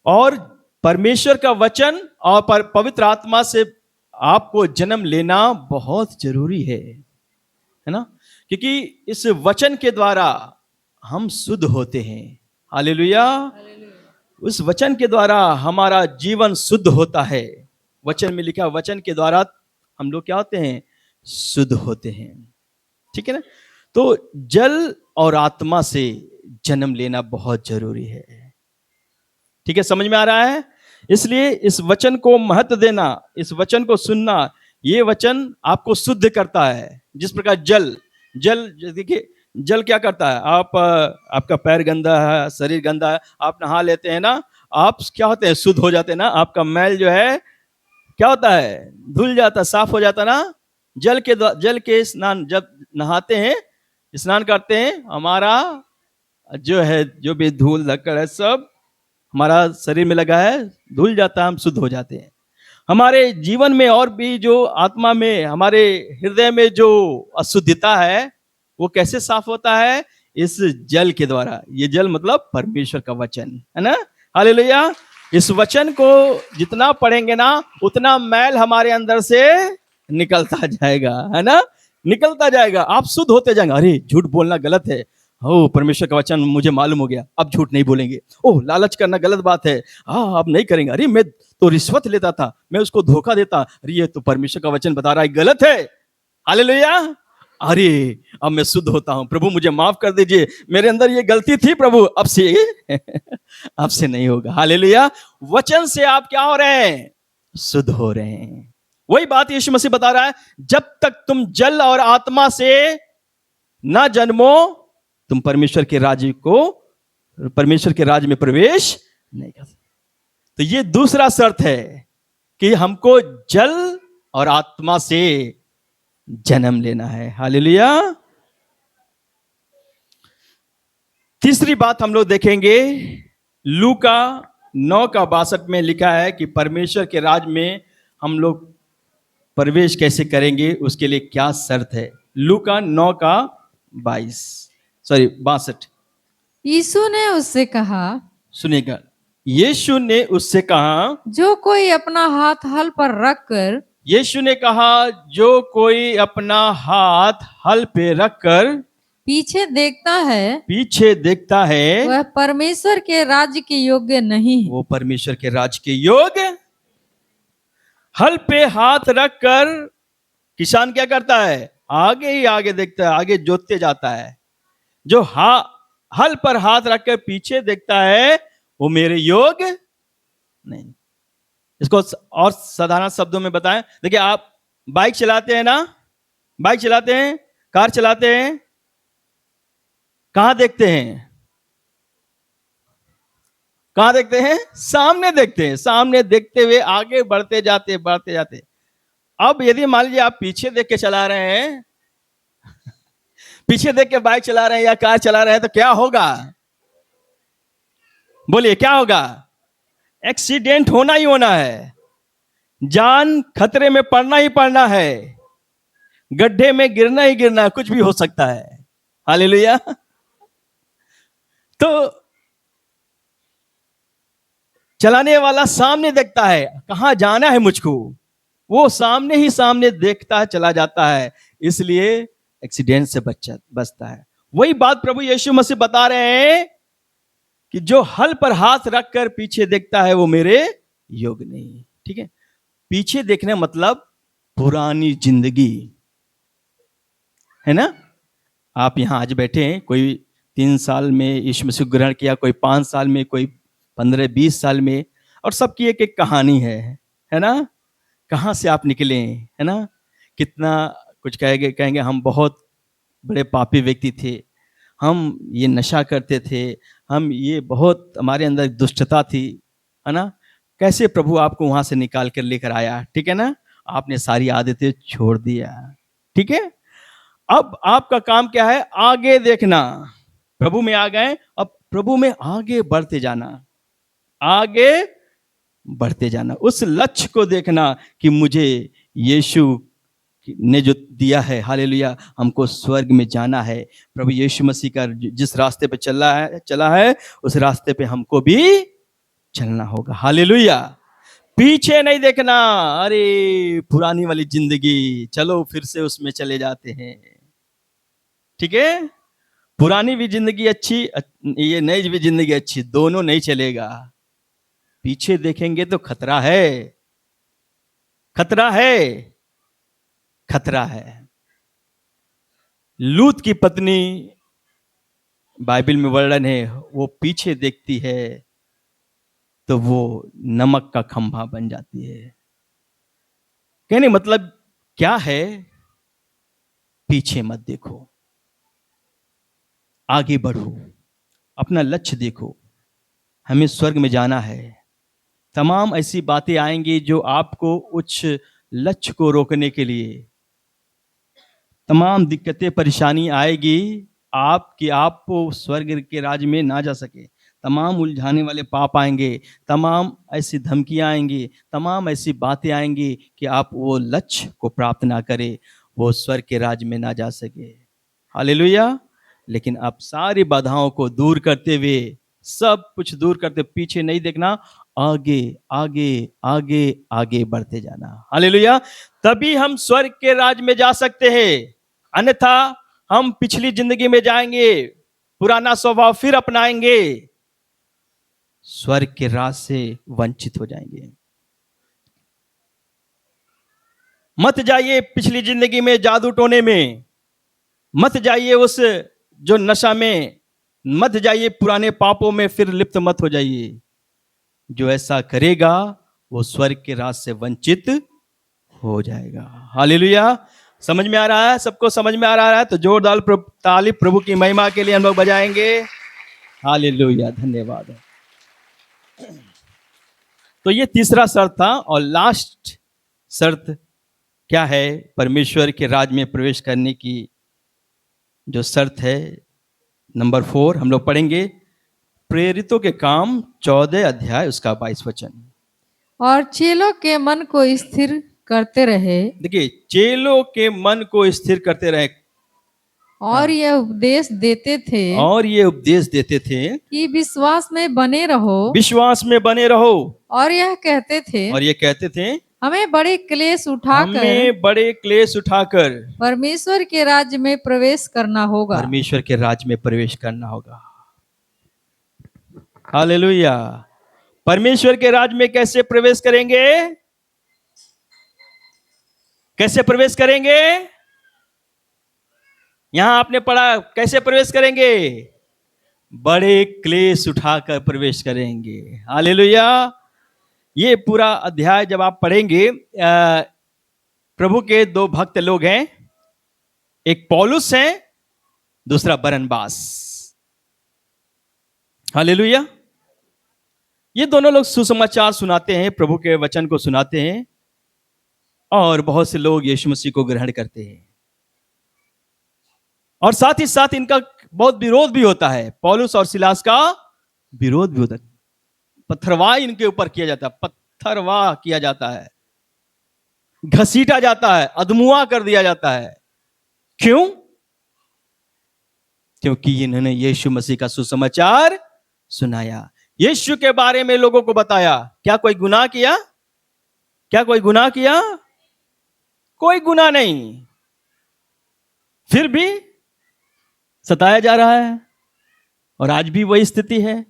और परमेश्वर का वचन और पवित्र आत्मा से आपको जन्म लेना बहुत जरूरी है ना, क्योंकि इस वचन के द्वारा हम शुद्ध होते हैं। हालेलुया। उस वचन के द्वारा हमारा जीवन शुद्ध होता है। वचन में लिखा, वचन के द्वारा हम लोग क्या होते हैं? शुद्ध होते हैं, ठीक है ना। तो जल और आत्मा से जन्म लेना बहुत जरूरी है, ठीक है। समझ में आ रहा है? इसलिए इस वचन को महत्व देना, इस वचन को सुनना, ये वचन आपको शुद्ध करता है। जिस प्रकार जल देखिए, जल क्या करता है? आपका पैर गंदा है, शरीर गंदा है, आप नहा लेते हैं ना, आप क्या होते हैं? शुद्ध हो जाते हैं ना। आपका मैल जो है क्या होता है? धुल जाता, साफ हो जाता ना। जल के स्नान, जब नहाते हैं, स्नान करते हैं, हमारा जो है, जो भी धूल धक्कड़ है, सब हमारा शरीर में लगा है, धुल जाता है, हम शुद्ध हो जाते हैं। हमारे जीवन में और भी जो आत्मा में, हमारे हृदय में जो अशुद्धता है, वो कैसे साफ होता है? इस जल के द्वारा। ये जल मतलब परमेश्वर का वचन है ना। हालेलुया। इस वचन को जितना पढ़ेंगे ना, उतना मैल हमारे अंदर से निकलता जाएगा, है ना, निकलता जाएगा। आप शुद्ध होते जाएंगे। अरे झूठ बोलना गलत है, ओ परमेश्वर का वचन मुझे मालूम हो गया, अब झूठ नहीं बोलेंगे। ओह लालच करना गलत बात है, हाँ अब नहीं करेंगे। अरे मैं तो रिश्वत लेता था, मैं उसको धोखा देता, अरे ये तो परमेश्वर का वचन बता रहा है गलत है। हालेलुया। अरे अब मैं शुद्ध होता हूं, प्रभु मुझे माफ कर दीजिए, मेरे अंदर ये गलती थी प्रभु, अब से अब से नहीं होगा। हालेलुया। वचन से आप क्या हो रहे हैं? शुद्ध हो रहे हैं। वही बात यीशु मसीह बता रहा है, जब तक तुम जल और आत्मा से ना जन्मो, तुम परमेश्वर के राज में प्रवेश नहीं कर सकते। तो ये दूसरा शर्त है कि हमको जल और आत्मा से जन्म लेना है। हालेलुया। तीसरी बात हम लोग देखेंगे, लूका 9:62 में लिखा है कि परमेश्वर के राज में हम लोग प्रवेश कैसे करेंगे, उसके लिए क्या शर्त है। लूका 9:62। यीशु ने उससे कहा, सुनिएगा, यीशु ने उससे कहा, जो कोई अपना हाथ हल पर रखकर, यीशु ने कहा, जो कोई अपना हाथ हल पे रखकर पीछे देखता है, वह परमेश्वर के राज्य के योग्य नहीं है। वो परमेश्वर के राज्य के योग्य। हल पे हाथ रखकर किसान क्या करता है? आगे ही आगे देखता है, आगे जोतते जाता है। जो हल पर हाथ रखकर पीछे देखता है, वो मेरे योग्य नहीं। इसको और साधारण शब्दों में बताएं। देखिए, आप बाइक चलाते हैं ना, बाइक चलाते हैं, कार चलाते हैं, कहां देखते हैं? कहां देखते हैं? सामने देखते हैं। सामने देखते हुए आगे बढ़ते जाते। अब यदि मान लीजिए आप पीछे देख के चला रहे हैं, पीछे देख के बाइक चला रहे हैं या कार चला रहे हैं, तो क्या होगा? बोलिए क्या होगा? एक्सीडेंट होना ही होना है, जान खतरे में पड़ना ही पड़ना है, गड्ढे में गिरना ही गिरना है, कुछ भी हो सकता है। हालेलुया। तो चलाने वाला सामने देखता है, कहां जाना है मुझको, वो सामने ही सामने देखता है, चला जाता है, इसलिए एक्सीडेंट से बचता है। वही बात प्रभु यीशु मसीह बता रहे हैं कि जो हल पर हाथ रखकर पीछे देखता है, वो मेरे योग्य नहीं। ठीक है, पीछे देखने मतलब पुरानी जिंदगी है ना। आप यहां आज बैठे हैं, कोई 3 साल में यीशु मसीह ग्रहण किया, कोई 5 साल में, कोई 15-20 साल में, और सबकी एक एक कहानी है है ना, कहाँ से आप निकले, है ना, कितना कुछ कहेंगे हम बहुत बड़े पापी व्यक्ति थे, हम ये नशा करते थे, हम ये बहुत हमारे अंदर दुष्टता थी, है ना, कैसे प्रभु आपको वहां से निकाल कर लेकर आया, ठीक है ना, आपने सारी आदतें छोड़ दिया, ठीक है। अब आपका काम क्या है, आगे देखना, प्रभु में आ गए, अब प्रभु में आगे बढ़ते जाना, आगे बढ़ते जाना, उस लक्ष्य को देखना कि मुझे यीशु ने जो दिया है, हालेलुया, हमको स्वर्ग में जाना है, प्रभु यीशु मसीह का जिस रास्ते पे चला है उस रास्ते पे हमको भी चलना होगा, हालेलुया। पीछे नहीं देखना, अरे पुरानी वाली जिंदगी, चलो फिर से उसमें चले जाते हैं, ठीक है, पुरानी भी जिंदगी अच्छी, ये नई भी जिंदगी अच्छी, दोनों नहीं चलेगा। पीछे देखेंगे तो खतरा है, खतरा है, खतरा है। लूत की पत्नी, बाइबल में वर्णन है, वो पीछे देखती है तो वो नमक का खंभा बन जाती है। कहने मतलब क्या है, पीछे मत देखो, आगे बढ़ो, अपना लक्ष्य देखो, हमें स्वर्ग में जाना है। तमाम ऐसी बातें आएंगी जो आपको उच्च लक्ष्य को रोकने के लिए, तमाम दिक्कतें परेशानी आएगी आपकी, आपको स्वर्ग के राज्य में ना जा सके, तमाम उलझाने वाले पाप आएंगे, तमाम ऐसी धमकियां आएंगी, तमाम ऐसी बातें आएंगी कि आप वो लक्ष्य को प्राप्त ना करें, वो स्वर्ग के राज्य में ना जा सके, हालेलुया। लेकिन आप सारी बाधाओं को दूर करते हुए, सब कुछ दूर करते, पीछे नहीं देखना, आगे आगे आगे आगे बढ़ते जाना, हालेलुया। तभी हम स्वर्ग के राज्य में जा सकते हैं, अन्यथा हम पिछली जिंदगी में जाएंगे, पुराना स्वभाव फिर अपनाएंगे, स्वर्ग के राज से वंचित हो जाएंगे। मत जाइए पिछली जिंदगी में जादू टोने में, मत जाइए उस जो नशा में, मत जाइए पुराने पापों में, फिर लिप्त मत हो जाइए। जो ऐसा करेगा वो स्वर्ग के राज से वंचित हो जाएगा, हालेलुया। समझ में आ रहा है, सबको समझ में आ रहा है? तो जोरदार ताली प्रभु की महिमा के लिए हम लोग बजाएंगे, हालेलुया, धन्यवाद। तो ये तीसरा शर्त था, और लास्ट शर्त क्या है, परमेश्वर के राज में प्रवेश करने की जो शर्त है, नंबर 4 हम लोग पढ़ेंगे, प्रेरितों के काम 14 अध्याय उसका 22 वचन। और चेलों के मन को स्थिर करते रहे, देखिए, चेलों के मन को स्थिर करते रहे, और यह उपदेश देते थे, और ये उपदेश देते थे कि विश्वास में बने रहो, विश्वास में बने रहो, और यह कहते थे, और ये कहते थे हमें बड़े क्लेश उठाकर, हमें बड़े क्लेश उठाकर परमेश्वर के राज्य में प्रवेश करना होगा। परमेश्वर के राज्य में प्रवेश करना होगा, हालेलुया। परमेश्वर के राज्य में कैसे प्रवेश करेंगे, कैसे प्रवेश करेंगे? यहां आपने पढ़ा, कैसे प्रवेश करेंगे? बड़े क्लेश उठाकर प्रवेश करेंगे, हालेलुया। ये पूरा अध्याय जब आप पढ़ेंगे, प्रभु के 2 भक्त लोग हैं, एक पौलुस है, दूसरा बरनबास, हालेलुया। ये दोनों लोग सुसमाचार सुनाते हैं, प्रभु के वचन को सुनाते हैं, और बहुत से लोग यीशु मसीह को ग्रहण करते हैं, और साथ ही साथ इनका बहुत विरोध भी होता है, पौलुस और सिलास का विरोध भी होता है, पत्थरवाह इनके ऊपर किया जाता है, पत्थरवाह किया जाता है, घसीटा जाता है, अधमुआ कर दिया जाता है। क्यों? क्योंकि इन्होंने यीशु मसीह का सुसमाचार सुनाया, यीशु के बारे में लोगों को बताया। क्या कोई गुनाह किया? क्या कोई गुनाह किया? कोई गुनाह नहीं, फिर भी सताया जा रहा है, और आज भी वही स्थिति है।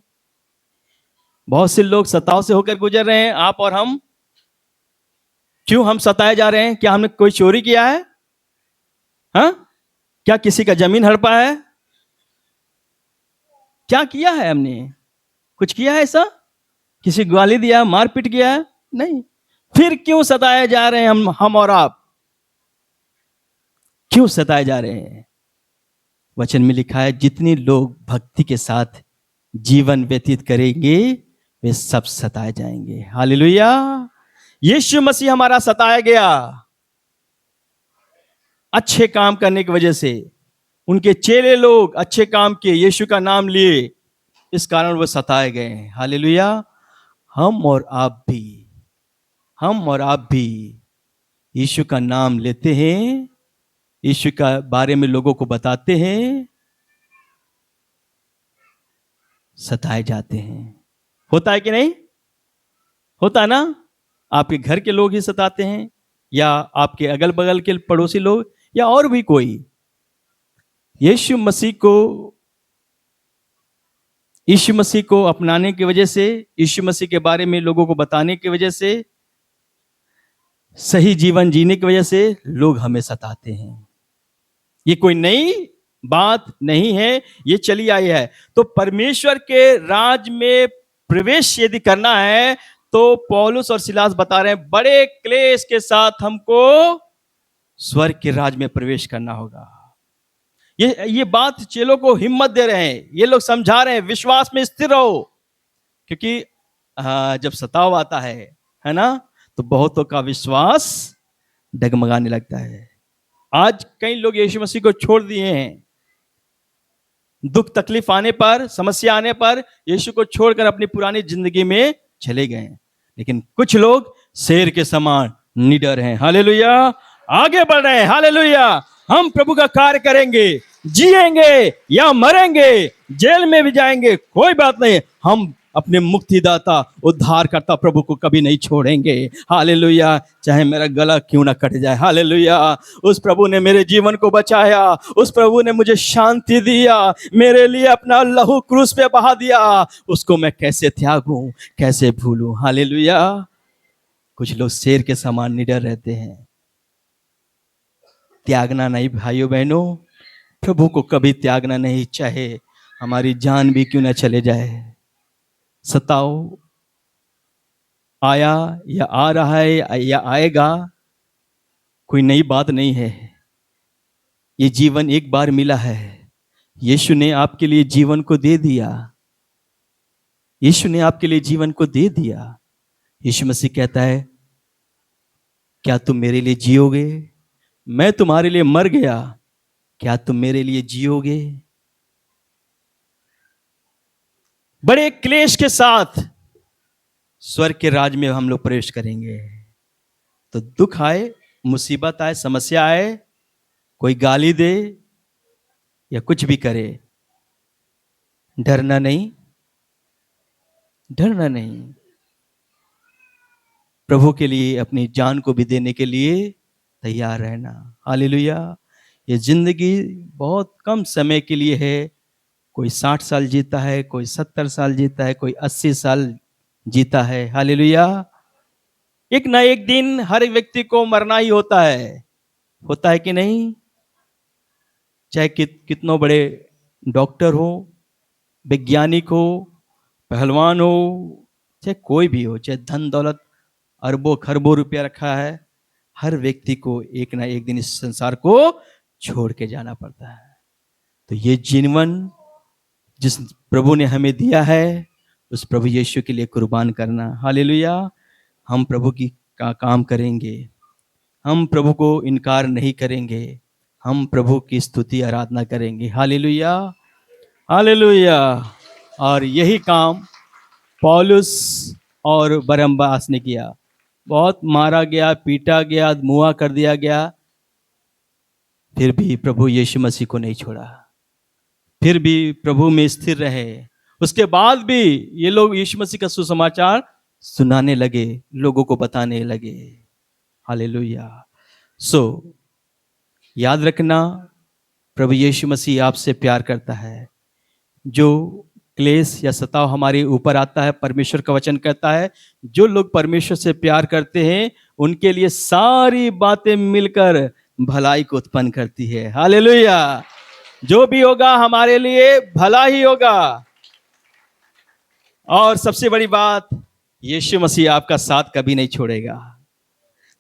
बहुत से लोग सताव से होकर गुजर रहे हैं, आप और हम। क्यों हम सताए जा रहे हैं? क्या हमने कोई चोरी किया है? हाँ? क्या किसी का जमीन हड़पा है? क्या किया है हमने? कुछ किया है ऐसा? किसी को गाली दिया, मारपीट किया है? नहीं, फिर क्यों सताए जा रहे हैं हम और आप? क्यों सताए जा रहे हैं? वचन में लिखा है जितने लोग भक्ति के साथ जीवन व्यतीत करेंगे वे सब सताए जाएंगे। हालेलुया। यीशु मसीह हमारा सताया गया अच्छे काम करने की वजह से। उनके चेले लोग अच्छे काम किए, यीशु का नाम लिए, इस कारण वो सताए गए हैं। हालेलुया। हम और आप भी यीशु का नाम लेते हैं, यीशु का बारे में लोगों को बताते हैं, सताए जाते हैं। होता है कि नहीं? होता है ना? आपके घर के लोग ही सताते हैं, या आपके अगल बगल के पड़ोसी लोग, या और भी कोई। यीशु मसीह को अपनाने की वजह से, यीशु मसीह के बारे में लोगों को बताने की वजह से, सही जीवन जीने की वजह से लोग हमें सताते हैं। ये कोई नई बात नहीं है, ये चली आई है। तो परमेश्वर के राज में प्रवेश यदि करना है तो पौलुस और सिलास बता रहे हैं बड़े क्लेश के साथ हमको स्वर्ग के राज में प्रवेश करना होगा। ये बात चेलों को हिम्मत दे रहे हैं, ये लोग समझा रहे हैं विश्वास में स्थिर रहो, क्योंकि जब सताव आता है ना, तो बहुतों का विश्वास डगमगाने लगता है। आज कई लोग यीशु मसीह को छोड़ दिए हैं। दुख तकलीफ आने पर, समस्या आने पर यीशु को छोड़कर अपनी पुरानी जिंदगी में चले गए। लेकिन कुछ लोग शेर के समान निडर हैं। हालेलुया। आगे बढ़ रहे हैं। हालेलुया। हम प्रभु का कार्य करेंगे, जिएंगे या मरेंगे, जेल में भी जाएंगे, कोई बात नहीं, हम अपने मुक्तिदाता उद्धारकर्ता प्रभु को कभी नहीं छोड़ेंगे। हालेलुया। चाहे मेरा गला क्यों ना कट जाए। हालेलुया। उस प्रभु ने मेरे जीवन को बचाया, उस प्रभु ने मुझे शांति दिया, मेरे लिए अपना लहू क्रूस पे बहा दिया, उसको मैं कैसे त्यागूं, कैसे भूलूं। हालेलुया। कुछ लोग शेर के समान निडर रहते हैं। त्यागना नहीं भाइयों बहनों, प्रभु को कभी त्यागना नहीं, चाहे हमारी जान भी क्यों ना चले जाए। सताओ आया या आ रहा है या आएगा, कोई नई बात नहीं है। ये जीवन एक बार मिला है, यीशु ने आपके लिए जीवन को दे दिया। यीशु ने आपके लिए जीवन को दे दिया। यीशु मसीह कहता है क्या तुम मेरे लिए जियोगे? मैं तुम्हारे लिए मर गया, क्या तुम मेरे लिए जियोगे? बड़े क्लेश के साथ स्वर्ग के राज में हम लोग प्रवेश करेंगे। तो दुख आए, मुसीबत आए, समस्या आए, कोई गाली दे या कुछ भी करे, डरना नहीं, डरना नहीं। प्रभु के लिए अपनी जान को भी देने के लिए तैयार रहना। हालेलुया। ये जिंदगी बहुत कम समय के लिए है। कोई 60 साल जीता है, कोई 70 साल जीता है, कोई 80 साल जीता है। हालेलुया। एक ना एक दिन हर व्यक्ति को मरना ही होता है कि नहीं? चाहे कितनों बड़े डॉक्टर हो, वैज्ञानिक हो, पहलवान हो, चाहे कोई भी हो, चाहे धन दौलत अरबों खरबों रुपया रखा है, हर व्यक्ति को एक ना एक दिन इस संसार को छोड़ के जाना पड़ता है। तो ये जीवन जिस प्रभु ने हमें दिया है, उस प्रभु यीशु के लिए कुर्बान करना। हालेलुया। हम प्रभु की का काम करेंगे, हम प्रभु को इनकार नहीं करेंगे, हम प्रभु की स्तुति आराधना करेंगे। हालेलुया। हालेलुया। और यही काम पौलुस और बरनबास ने किया। बहुत मारा गया, पीटा गया, मुआ कर दिया गया, फिर भी प्रभु यीशु मसीह को नहीं छोड़ा, फिर भी प्रभु में स्थिर रहे। उसके बाद भी ये लोग यीशु मसीह का सुसमाचार सुनाने लगे, लोगों को बताने लगे। हालेलुया। याद रखना, प्रभु यीशु मसीह आपसे प्यार करता है। जो क्लेश या सताव हमारे ऊपर आता है, परमेश्वर का वचन कहता है जो लोग परमेश्वर से प्यार करते हैं उनके लिए सारी बातें मिलकर भलाई को उत्पन्न करती है। हालेलुया। जो भी होगा हमारे लिए भला ही होगा। और सबसे बड़ी बात, यीशु मसीह आपका साथ कभी नहीं छोड़ेगा।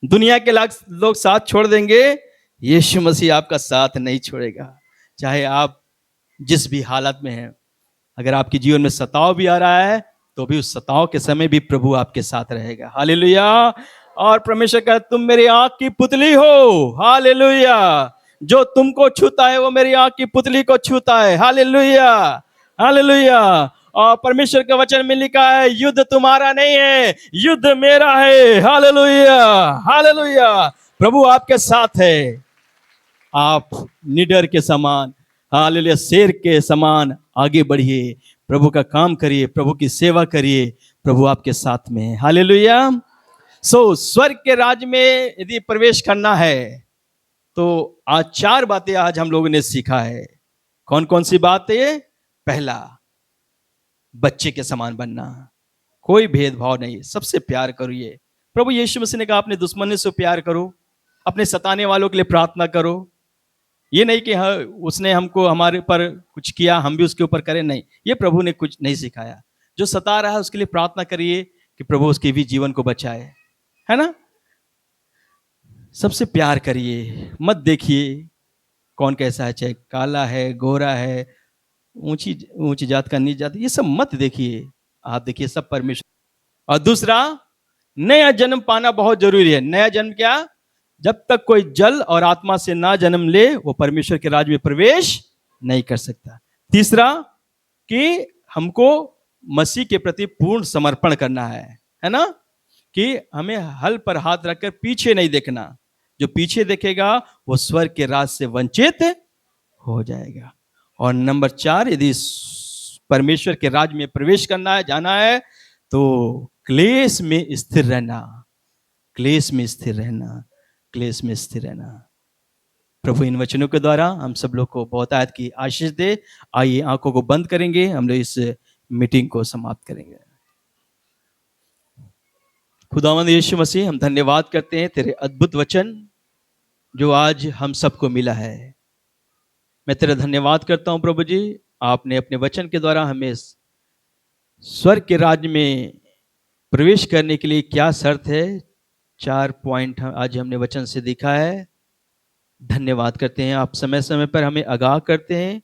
दुनिया के लोग साथ छोड़ देंगे, यीशु मसीह आपका साथ नहीं छोड़ेगा। चाहे आप जिस भी हालत में हैं, अगर आपके जीवन में सताव भी आ रहा है तो भी उस सताव के समय भी प्रभु आपके साथ रहेगा। हालेलुया। और परमेश्वर का तुम मेरी आंख की पुतली हो। हालेलुया। जो तुमको छूता है वो मेरी आंख की पुतली को छूता है। Hallelujah, hallelujah. और परमेश्वर के वचन में लिखा है, युद्ध तुम्हारा नहीं है, युद्ध मेरा है। Hallelujah, hallelujah. प्रभु आपके साथ है। आप निडर के समान, हालेलुया, शेर के समान आगे बढ़िए, प्रभु का काम करिए, प्रभु की सेवा करिए, प्रभु आपके साथ में है। हालेलुया। स्वर्ग के राज्य में यदि प्रवेश करना है तो आज 4 बातें आज हम लोगों ने सीखा है। कौन कौन सी बात है? पहला, बच्चे के समान बनना, कोई भेदभाव नहीं, सबसे प्यार करिए। प्रभु यीशु मसीह ने कहा अपने दुश्मनों से प्यार करो, अपने सताने वालों के लिए प्रार्थना करो। ये नहीं कि हाँ उसने हमको हमारे पर कुछ किया हम भी उसके ऊपर करें, नहीं, ये प्रभु ने कुछ नहीं सिखाया। जो सता रहा है उसके लिए प्रार्थना करिए कि प्रभु उसके भी जीवन को बचाए, है ना। सबसे प्यार करिए, मत देखिए कौन कैसा है, चाहे काला है, गोरा है, ऊंची जात का नीच जात, ये सब मत देखिए। आप देखिए सब परमेश्वर। और दूसरा, नया जन्म पाना बहुत जरूरी है। नया जन्म क्या? जब तक कोई जल और आत्मा से ना जन्म ले वो परमेश्वर के राज्य में प्रवेश नहीं कर सकता। तीसरा, कि हमको मसीह के प्रति पूर्ण समर्पण करना है ना, कि हमें हल पर हाथ रखकर पीछे नहीं देखना। जो पीछे देखेगा वो स्वर्ग के राज से वंचित हो जाएगा। और नंबर 4, यदि परमेश्वर के राज्य में प्रवेश करना है, जाना है, तो क्लेश में स्थिर रहना, क्लेश में स्थिर रहना, क्लेश में स्थिर रहना। प्रभु इन वचनों के द्वारा हम सब लोग को बहुत आयत की आशीष दे। आइए आंखों को बंद करेंगे, हम लोग इस मीटिंग को समाप्त करेंगे। खुदावंद यीशु मसीह, हम धन्यवाद करते हैं तेरे अद्भुत वचन जो आज हम सबको मिला है। मैं तेरा धन्यवाद करता हूं प्रभु जी, आपने अपने वचन के द्वारा हमें स्वर्ग के राज्य में प्रवेश करने के लिए क्या शर्त है, 4 पॉइंट आज हमने वचन से देखा है। धन्यवाद करते हैं, आप समय समय पर हमें आगाह करते हैं,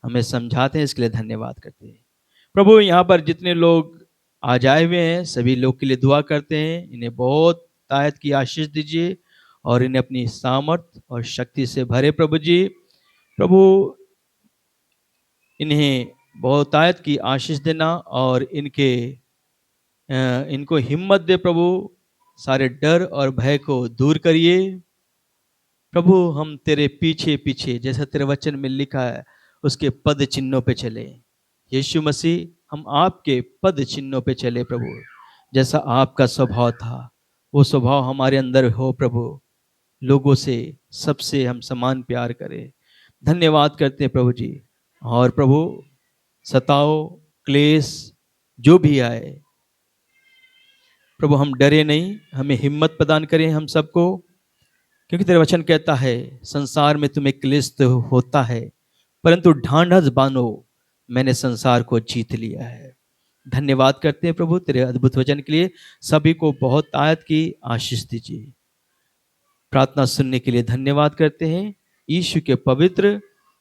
हमें समझाते हैं, इसके लिए धन्यवाद करते हैं प्रभु। यहाँ पर जितने लोग आज आए हुए हैं सभी लोग के लिए दुआ करते हैं, इन्हें बहुत ताकत की आशीष दीजिए और इन्हें अपनी सामर्थ और शक्ति से भरे प्रभु जी। प्रभु इन्हें बहुत ताकत की आशीष देना और इनको हिम्मत दे प्रभु, सारे डर और भय को दूर करिए प्रभु। हम तेरे पीछे पीछे, जैसा तेरे वचन में लिखा है, उसके पद चिन्हों पे चले। यीशु मसीह, हम आपके पद चिन्हों पे चले प्रभु। जैसा आपका स्वभाव था वो स्वभाव हमारे अंदर हो प्रभु। लोगों से, सबसे हम समान प्यार करें। धन्यवाद करते हैं प्रभु जी। और प्रभु सताओ, क्लेश जो भी आए प्रभु, हम डरे नहीं, हमें हिम्मत प्रदान करें हम सबको, क्योंकि तेरा वचन कहता है संसार में तुम्हें क्लेश तो होता है, परंतु ढांढस बांधो, मैंने संसार को जीत लिया है। धन्यवाद करते हैं प्रभु तेरे अद्भुत वचन के लिए। सभी को बहुत ताकत की आशीष दीजिए। प्रार्थना सुनने के लिए धन्यवाद करते हैं। यीशु के पवित्र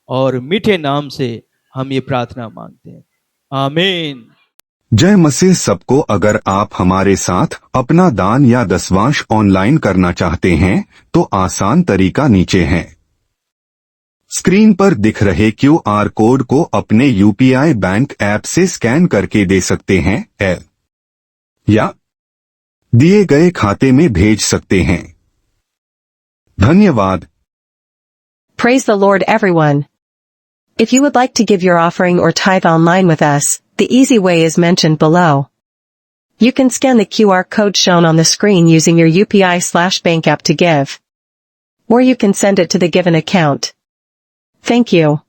और मीठे नाम से हम ये प्रार्थना मांगते हैं, आमीन। जय मसीह सबको। अगर आप हमारे साथ अपना दान या दसवांश ऑनलाइन करना चाहते हैं तो आसान तरीका नीचे है। स्क्रीन पर दिख रहे QR कोड को अपने UPI बैंक ऐप से स्कैन करके दे सकते हैं या दिए गए खाते में भेज सकते हैं। धन्यवाद। Praise the Lord, everyone. If you would like to give your offering or tithe online with us, the easy way is mentioned below. You can scan the QR code shown on the screen using your UPI/bank app to give. Or you can send it to the given account. Thank you.